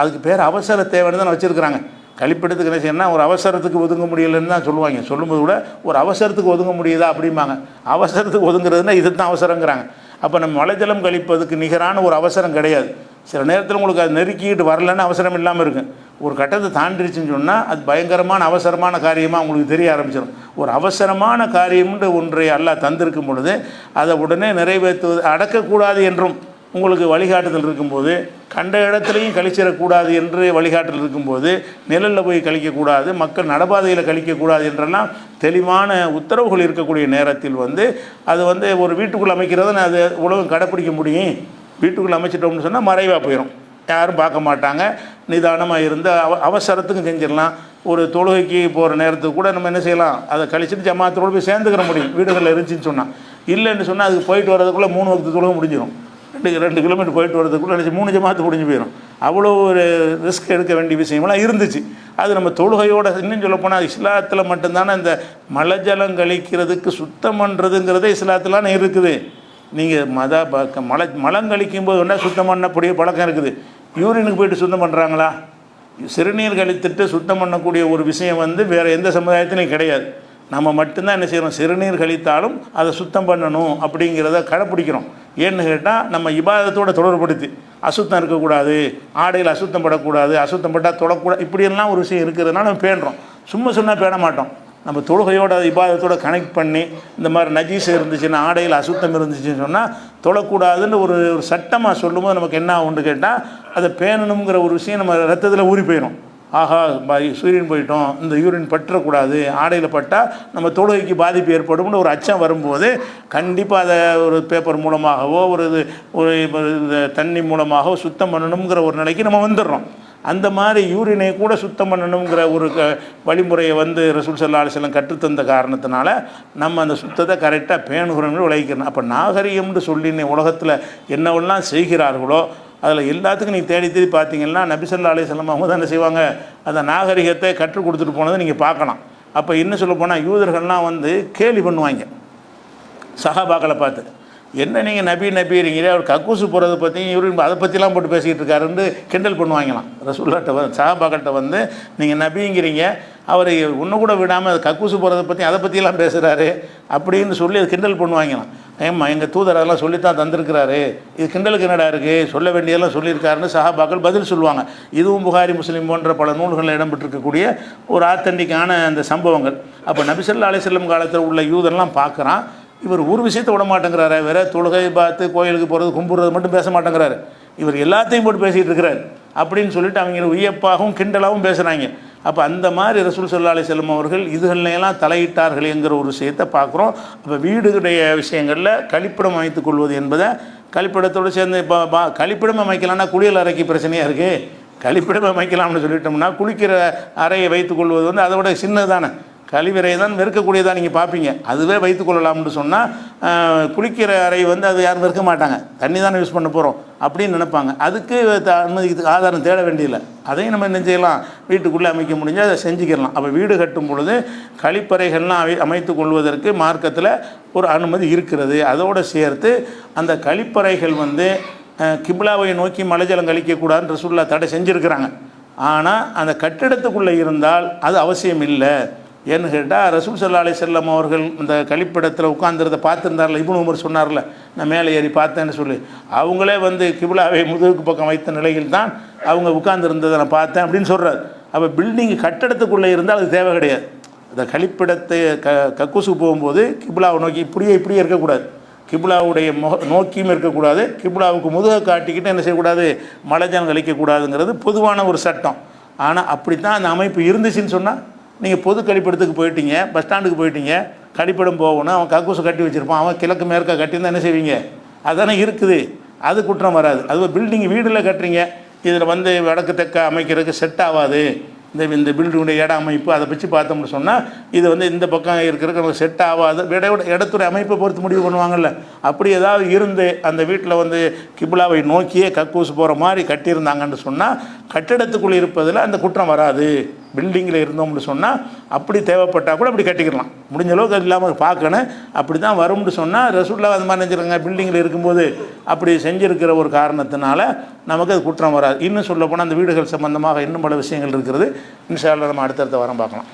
அதுக்கு பேர் அவசர தேவைன்னு தான் வச்சுருக்கிறாங்க. கழிப்பிடத்துக்கு என்ன செய்யணும்னா ஒரு அவசரத்துக்கு ஒதுங்க முடியலைன்னு தான் சொல்லுவாங்க. சொல்லும்போது கூட ஒரு அவசரத்துக்கு ஒதுங்க முடியுதா அப்படிம்பாங்க. அவசரத்துக்கு ஒதுங்குறதுன்னா இது தான் அவசரங்கிறாங்க. அப்போ நம்ம மலைஜலம் கழிப்பதுக்கு நிகரான ஒரு அவசரம் கிடையாது. சில நேரத்தில் உங்களுக்கு அது நெருக்கிட்டு வரலன்னு அவசரம் இல்லாமல் இருக்கும். ஒரு கட்டத்தை தாண்டிடுச்சுன்னு சொன்னால் அது பயங்கரமான அவசரமான காரியமாக உங்களுக்கு தெரிய ஆரம்பிச்சிடும். ஒரு அவசரமான காரியம்ன்ற ஒன்றை அல்லாஹ் தந்திருக்கும் பொழுது அதை உடனே நிறைவேற்றுவது அடக்கக்கூடாது என்றும் உங்களுக்கு வழிகாட்டுதல் இருக்கும்போது, கண்ட இடத்துலையும் கழிச்சிடக்கூடாது என்று வழிகாட்டுதல் இருக்கும்போது, நிழலில் போய் கழிக்கக்கூடாது, மக்கள் நடபாதையில் கழிக்கக்கூடாது என்றெல்லாம் தெளிவான உத்தரவுகள் இருக்கக்கூடிய நேரத்தில் அது ஒரு வீட்டுக்குள்ளே அமைக்கிறத அது உலகம் கடைப்பிடிக்க முடியும். வீட்டுக்குள்ளே அமைச்சிட்டோம்னு சொன்னால் மறைவாக போயிடும், யாரும் பார்க்க மாட்டாங்க. நிதானமாக இருந்து அவசரத்துக்கும் செஞ்சிடலாம். ஒரு தொழுகைக்கு போகிற நேரத்துக்கு கூட நம்ம என்ன செய்யலாம், அதை கழிச்சிட்டு ஜமாத்தோடு போய் சேர்ந்துக்கிற முடியும் வீடுகளில் இருந்துச்சின்னு சொன்னால். இல்லைன்னு சொன்னால் அதுக்கு போயிட்டு வரதுக்குள்ளே 3 வக்து தொழுகை முடிஞ்சிடும். 2 கிலோமீட்டர் போயிட்டு வரதுக்குள்ளே 3 ஜமாத்து முடிஞ்சு போயிடும். அவ்வளோ ஒரு ரிஸ்க் எடுக்க வேண்டிய விஷயமெல்லாம் இருந்துச்சு. அது நம்ம தொழுகையோட இன்னும் சொல்லப்போனால் இஸ்லாத்தில் மட்டும்தானே இந்த மலஜலம் கழிக்கிறதுக்கு சுத்தம் பண்ணுறதுங்கிறதே இஸ்லாத்திலான இருக்குது. நீங்கள் மலம் கழிக்கும்போது வேணால் சுத்தம் பண்ணக்கூடிய பழக்கம் இருக்குது. யூரினுக்கு போய்ட்டு சுத்தம் பண்ணுறாங்களா? சிறுநீர் கழித்துட்டு சுத்தம் பண்ணக்கூடிய ஒரு விஷயம் வேறு எந்த சமுதாயத்திலையும் கிடையாது. நம்ம மட்டும்தான் என்ன செய்கிறோம், சிறுநீர் கழித்தாலும் அதை சுத்தம் பண்ணணும் அப்படிங்கிறத கடைப்பிடிக்கிறோம். ஏன்னு கேட்டால் நம்ம இபாதத்தோடு தொடர்படுத்தி அசுத்தம் இருக்கக்கூடாது, ஆடையில் அசுத்தம் படக்கூடாது, அசுத்தம் பட்டால் தொடக்கூடாது, இப்படியெல்லாம் ஒரு விஷயம் இருக்கிறதுனால நம்ம பேணுறோம். சும்மா சொன்னால் பேண மாட்டோம். நம்ம தொழுகையோட இபாதத்தோடு கனெக்ட் பண்ணி இந்த மாதிரி நஜீஸ் இருந்துச்சுன்னா, ஆடையில் அசுத்தம் இருந்துச்சுன்னு சொன்னால் தொடக்கூடாதுன்னு ஒரு சட்டமாக சொல்லும்போது நமக்கு என்ன ஆகும்னு கேட்டால், அதை பேணணுங்கிற ஒரு விஷயம் நம்ம ரத்தத்தில் ஊறி போயிடும். ஆஹா, யூரின் போயிட்டோம், இந்த யூரின் பற்றக்கூடாது, ஆடையில் பட்டால் நம்ம தொழுகைக்கு பாதிப்பு ஏற்படும்னு ஒரு அச்சம் வரும்போது கண்டிப்பாக அதை ஒரு பேப்பர் மூலமாகவோ ஒரு தண்ணி மூலமாகவோ சுத்தம் பண்ணணுங்கிற ஒரு நிலைக்கு நம்ம வந்துடுறோம். அந்த மாதிரி யூரினை கூட சுத்தம் பண்ணணுங்கிற ஒரு வழிமுறையை ரசூல் ஸல்லல்லாஹு அலைஹி வஸல்லம் கற்றுத்தந்த காரணத்தினால நம்ம அந்த சுத்தத்தை கரெக்டாக பேணுகிறோம்னு விளைவிக்கணும். அப்போ நாகரிகம்னு சொல்லி உலகத்தில் என்னவெல்லாம் செய்கிறார்களோ அதில் எல்லாத்துக்கும் நீங்கள் தேடி பார்த்தீங்கன்னா நபி ஸல்லல்லாஹு அலைஹி வஸல்லம் அவங்க தான் என்ன செய்வாங்க, அந்த நாகரிகத்தை கற்றுக் கொடுத்துட்டு போனதை நீங்கள் பார்க்கலாம். அப்போ இன்னும் சொல்ல போனால் யூதர்கள்லாம் கேலி பண்ணுவாங்க சஹாபாக்களை பார்த்து. என்ன நீங்கள் நபிங்கிறீங்களே, அவர் கக்கூசு போகிறத பற்றியும் யூரின் அதை பற்றிலாம் போட்டு பேசிக்கிட்டு இருக்காருன்னு கிண்டல் பண்ணுவாங்களாம். ரசூலுல்லாஹ்ட்ட சஹாபாக்கள்கிட்ட நீங்கள் நபிங்கிறீங்க, அவர் ஒன்று கூட விடாமல் கக்கூசு போகிறத பற்றி அதை பற்றியெல்லாம் பேசுகிறாரு அப்படின்னு சொல்லி அது கிண்டல் பண்ணுவாங்களாம். ஏம்மா எங்கள் தூதர் அதெல்லாம் சொல்லித்தான் தந்திருக்கிறாரு, இது கிண்டலுக்கு என்னடா இருக்குது, சொல்ல வேண்டியதெல்லாம் சொல்லியிருக்காருன்னு சஹாபாக்கள் பதில் சொல்லுவாங்க. இதுவும் புகாரி முஸ்லீம் போன்ற பல நூல்களில் இடம்பெற்றிருக்கக்கூடிய ஒரு ஆத்தென்டிக்கான அந்த சம்பவங்கள். அப்போ நபி ஸல்லல்லாஹு அலைஹி வஸல்லம் காலத்தில் உள்ள யூதர்லாம் பார்க்குறான், இவர் ஒரு விஷயத்தை விட மாட்டேங்கிறாரு, வேற தொழுகை பார்த்து கோயிலுக்கு போகிறது கும்பிட்றது மட்டும் பேச மாட்டேங்கிறாரு, இவர் எல்லாத்தையும் போட்டு பேசிகிட்டு இருக்கிறார் அப்படின்னு சொல்லிட்டு அவங்க வியப்பாகவும் கிண்டலாகவும் பேசுகிறாங்க. அப்போ அந்த மாதிரி ரசூல் ஸல்லல்லாஹு அலைஹி வஸல்லம் அவர்கள் இதுகளெல்லாம் தலையிட்டார்கள் என்கிற ஒரு விஷயத்தை பார்க்குறோம். அப்போ வீடுடைய விஷயங்களில் கழிப்பிடம் அமைத்துக் கொள்வது என்பதை கழிப்பிடத்தோடு சேர்ந்து இப்போ கழிப்பிடம் அமைக்கலாம்னா குளியல் அறைக்கு பிரச்சனையாக இருக்குது. கழிப்பிடம் அமைக்கலாம்னு சொல்லிட்டோம்னா குளிக்கிற அறையை வைத்துக்கொள்வது அதை விட சின்னது தானே, கழிவறை தான் வெறுக்கக்கூடியதாக நீங்கள் பார்ப்பீங்க. அதுவே வைத்துக்கொள்ளலாம்னு சொன்னால் குளிக்கிற அறை அது யாரும் வெறுக்க மாட்டாங்க, தண்ணி தானே யூஸ் பண்ண போகிறோம் அப்படின்னு நினைப்பாங்க. அதுக்கு அனுமதிக்கு ஆதாரம் தேட வேண்டியதில்லை. அதையும் நம்ம என்ன செய்யலாம், வீட்டுக்குள்ளே அமைக்க முடிஞ்சால் அதை செஞ்சுக்கலாம். அப்போ வீடு கட்டும் பொழுது கழிப்பறைகள்லாம் அமைத்து கொள்வதற்கு மார்க்கத்தில் ஒரு அனுமதி இருக்கிறது. அதோடு சேர்த்து அந்த கழிப்பறைகள் கிப்லாவை நோக்கி மலைஜலம் கழிக்கக்கூடாதுன்னு ரசூலுல்லாஹ் தடை செஞ்சுருக்கிறாங்க. ஆனால் அந்த கட்டிடத்துக்குள்ளே இருந்தால் அது அவசியம் இல்லை. ஏன்னு கேட்டால் ரசூல் ஸல்லல்லாஹு அலைஹி வஸல்லம் அவர்கள் இந்த கழிப்பிடத்தில் உட்கார்ந்துறதை பார்த்துருந்தார்ல, இப்னு உமர் சொன்னார்ல, நான் மேலே ஏறி பார்த்தேன்னு சொல்லி, அவங்களே கிப்லாவை முதுகுக்கு பக்கம் வைத்த நிலையில் தான் அவங்க உட்கார்ந்துருந்ததை நான் பார்த்தேன் அப்படின்னு சொல்கிறார். அப்போ பில்டிங் கட்டடத்துக்குள்ளே இருந்தால் அது தேவை கிடையாது. அந்த கழிப்பிடத்தை கக்கூசுக்கு போகும்போது கிப்லாவை நோக்கி இப்படியே இருக்கக்கூடாது, கிப்லாவுடைய நோக்கியும் இருக்கக்கூடாது, கிப்லாவுக்கு முதுகை காட்டிக்கிட்டு என்ன செய்யக்கூடாது, மலைஜலம் கழிக்கக்கூடாதுங்கிறது பொதுவான ஒரு சட்டம். ஆனால் அப்படி தான் அந்த அமைப்பு இருந்துச்சுன்னு சொன்னால், நீங்கள் பொது கழிப்பிடத்துக்கு போயிட்டீங்க, பஸ் ஸ்டாண்டுக்கு போயிட்டீங்க, கழிப்பிடம் போகணும், அவன் கக்கூசை கட்டி வச்சுருப்பான், அவன் கிழக்கு மேற்க கட்டியிருந்தால் என்ன செய்வீங்க, அதானே இருக்குது, அது குற்றம் வராது. அது பில்டிங் வீடில் கட்டுறீங்க, இதில் வடக்கு தெற்க அமைக்கிறதுக்கு செட் ஆகாது, இந்த பில்டிங்குடைய இட அமைப்பு அதை வச்சு பார்த்தோம்னு சொன்னால் இது இந்த பக்கம் இருக்கிறதுக்கு நமக்கு செட் ஆகாது, இடத்துறை அமைப்பை பொறுத்து முடிவு பண்ணுவாங்கள்ல, அப்படி ஏதாவது இருந்து அந்த வீட்டில் கிப்லாவை நோக்கியே கக்கூசு போகிற மாதிரி கட்டியிருந்தாங்கன்னு சொன்னால் கட்டிடத்துக்குள்ளே இருப்பதில் அந்த குற்றம் வராது. பில்டிங்கில் இருந்தோம்னு சொன்னால் அப்படி தேவைப்பட்டால் கூட அப்படி கட்டிக்கலாம், முடிஞ்ச அளவுக்கு அது இல்லாமல் பார்க்கணும். அப்படி தான் வரும்னு சொன்னால் ரசூலுல்லாஹ் அந்த மாதிரி நினைச்சிருக்காங்க, பில்டிங்கில் இருக்கும்போது அப்படி செஞ்சுருக்கிற ஒரு காரணத்தினால நமக்கு அது குற்றம் வராது. இன்னும் சொல்ல போனால் அந்த வீடுகள் சம்பந்தமாக இன்னும் பல விஷயங்கள் இருக்கிறது. இன்ஷா அல்லாஹ் நம்ம அடுத்தடுத்த வாரம் பார்க்கலாம்.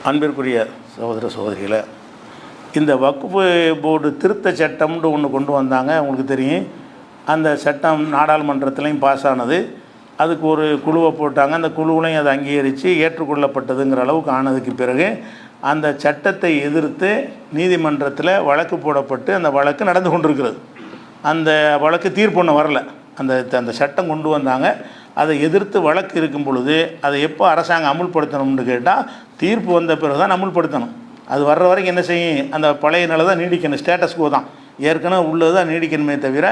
அன்பிற்குரிய சகோதர சகோதரிகளை, இந்த வக்ஃபு போர்டு திருத்த சட்டம்னு ஒன்று கொண்டு வந்தாங்க, உங்களுக்கு தெரியும். அந்த சட்டம் நாடாளுமன்றத்திலையும் பாஸ் ஆனது. அதுக்கு ஒரு குழுவை போட்டாங்க. அந்த குழுவிலையும் அதை அங்கீகரித்து ஏற்றுக்கொள்ளப்பட்டதுங்கிற அளவுக்கு ஆனதுக்கு பிறகு அந்த சட்டத்தை எதிர்த்து நீதிமன்றத்தில் வழக்கு போடப்பட்டு அந்த வழக்கு நடந்து கொண்டிருக்கிறது. அந்த வழக்கு தீர்ப்பு ஒன்று வரல. அந்த சட்டம் கொண்டு வந்தாங்க. அதை எதிர்த்து வழக்கு இருக்கும் பொழுது அதை எப்போ அரசாங்கம் அமுல்படுத்தணும்னு கேட்டால் தீர்ப்பு வந்த பிறகு தான் அமுல்படுத்தணும். அது வர்ற வரைக்கும் என்ன செய்யும், அந்த பழைய நிலை தான் நீடிக்கணும். ஸ்டேட்டஸ் கோ தான் ஏற்கனவே உள்ளது தான் நீடிக்கணுமே தவிர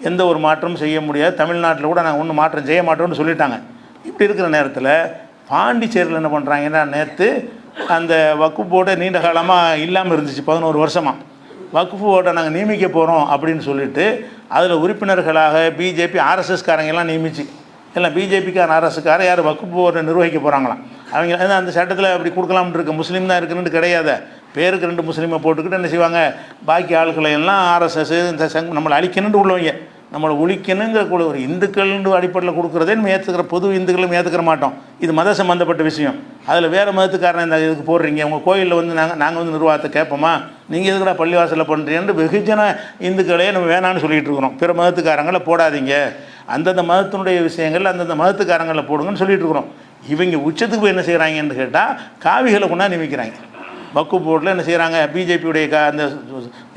எந்த ஒரு மாற்றமும் செய்ய முடியாது. தமிழ்நாட்டில் கூட நாங்கள் ஒன்றும் மாற்றம் செய்ய மாட்டோம்னு சொல்லிட்டாங்க. இப்படி இருக்கிற நேரத்தில் பாண்டிச்சேரியில் என்ன பண்ணுறாங்கன்னா, நேற்று அந்த வக்ஃப் போர்டை நீண்ட காலமாக இல்லாமல் இருந்துச்சு, 11 வருஷமாக. வக்ஃப் போர்டை நாங்கள் நியமிக்க போகிறோம் அப்படின்னு சொல்லிட்டு அதில் உறுப்பினர்களாக பிஜேபி ஆர்எஸ்எஸ்காரங்கெல்லாம் நியமிச்சு, எல்லாம் பிஜேபிக்கான அரசுக்கார யார் வக்ஃப் போர்டை நிர்வகிக்க போகிறாங்களாம். அவங்க அந்த சட்டத்தில் அப்படி கொடுக்கலாம்னு இருக்க, முஸ்லீம் தான் இருக்குன்னு கிடையாது. பேருக்கு 2 முஸ்லீமை போட்டுக்கிட்டு என்ன செய்வாங்க, பாக்கி ஆட்களை எல்லாம் ஆர்எஸ்எஸ் இந்த நம்மளை அழிக்கணுன்ட்டு உள்ளவங்க, நம்மளை ஒழிக்கணுங்கிற கூட ஒரு இந்துக்கள்னு அடிப்படையில் கொடுக்குறதே நம்ம ஏற்றுக்கிற, பொது இந்துக்களும் ஏற்றுக்கிற மாட்டோம். இது மத சம்மந்தப்பட்ட விஷயம். அதில் வேறு மதத்துக்காரன் இந்த இதுக்கு போடுறீங்க, உங்கள் கோயிலில் வந்து நாங்கள் வந்து நிர்வாகத்தை கேட்போமா, நீங்கள் எதுக்கடா பள்ளிவாசலில் பண்ணுறீங்கன்னு வெகுஜன இந்துக்களே நம்ம வேணான்னு சொல்லிகிட்டு இருக்கிறோம். பிற மதத்துக்காரங்களை போடாதீங்க, அந்தந்த மதத்தினுடைய விஷயங்கள் அந்தந்த மதத்துக்காரங்களை போடுங்கன்னு சொல்லிகிட்டு இருக்கிறோம். இவங்க உச்சத்துக்கு போய் என்ன செய்கிறாங்கன்னு கேட்டால் காவிகளை கொண்டாந்து நியமிக்கிறாங்க. வக்ஃப் போர்டில் என்ன செய்கிறாங்க, பிஜேபியுடைய அந்த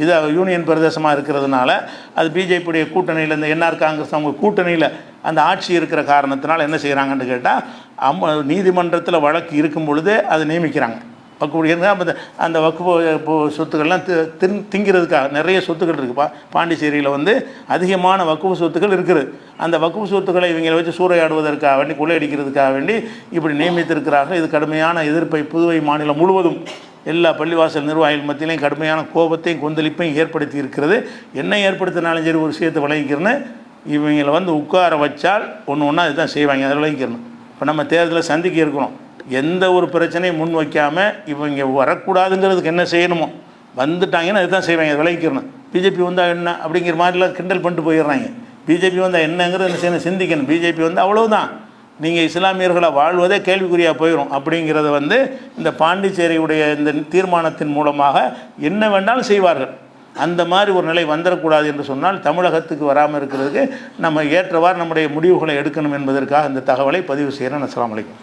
இது யூனியன் பிரதேசமாக இருக்கிறதுனால அது பிஜேபியுடைய கூட்டணியில், இந்த என்ஆர் காங்கிரஸ் அவங்க கூட்டணியில் அந்த ஆட்சி இருக்கிற காரணத்தினால என்ன செய்கிறாங்கன்னு கேட்டால் நீதிமன்றத்தில் வழக்கு இருக்கும் பொழுது அதை நியமிக்கிறாங்க. வக்ஃப் அந்த வக்ஃப் சொத்துக்கள்லாம் திங்கிறதுக்காக நிறைய சொத்துக்கள் இருக்குது. பாண்டிச்சேரியில் வந்து அதிகமான வக்ஃப் சொத்துக்கள் இருக்குது. அந்த வக்ஃப் சொத்துக்களை இவங்களை வச்சு சூறையாடுவதற்காக வேண்டி, கொள்ளையடிக்கிறதுக்காக வேண்டி இப்படி நியமித்திருக்கிறார்கள். இது கடுமையான எதிர்ப்பை புதுவை மாநிலம் முழுவதும் எல்லா பள்ளிவாசல் நிர்வாகிகள் மத்தியிலையும் கடுமையான கோபத்தையும் கொந்தளிப்பையும் ஏற்படுத்தி இருக்கிறது. என்ன ஏற்படுத்தினாலும் சரி ஒரு விஷயத்தை விளங்கிக்கிறேன்னு இவங்களை வந்து உட்கார வச்சால் ஒன்று ஒன்றா இதுதான் செய்வாங்க, அதை விளங்கிக்கிறணும். இப்போ நம்ம தேர்தலை சந்திக்க இருக்கிறோம், எந்த ஒரு பிரச்சனையும் முன் வைக்காமல் இவங்க வரக்கூடாதுங்கிறதுக்கு என்ன செய்யணுமோ வந்துட்டாங்கன்னா அதுதான் செய்வாங்க, அதை விளங்கிக்கிறணும். பிஜேபி வந்தால் என்ன அப்படிங்கிற மாதிரிலாம் கிண்டல் பண்ணிட்டு போயிடுறாங்க. பிஜேபி வந்தால் என்னங்கிறது என்ன செய்யணும், சிந்திக்கணும். பிஜேபி வந்து அவ்வளவுதான், நீங்கள் இஸ்லாமியர்களை வாழ்வதே கேள்விக்குறியாக போயிடும். அப்படிங்கிறத வந்து இந்த பாண்டிச்சேரியுடைய இந்த தீர்மானத்தின் மூலமாக என்ன வேண்டாலும் செய்வார்கள். அந்த மாதிரி ஒரு நிலை வந்துடக்கூடாது என்று சொன்னால் தமிழகத்துக்கு வராமல் இருக்கிறதுக்கு நம்ம ஏற்றவாறு நம்முடைய முடிவுகளை எடுக்கணும் என்பதற்காக இந்த தகவலை பதிவு செய்கிறேன். அஸ்ஸலாமு அலைக்கும்.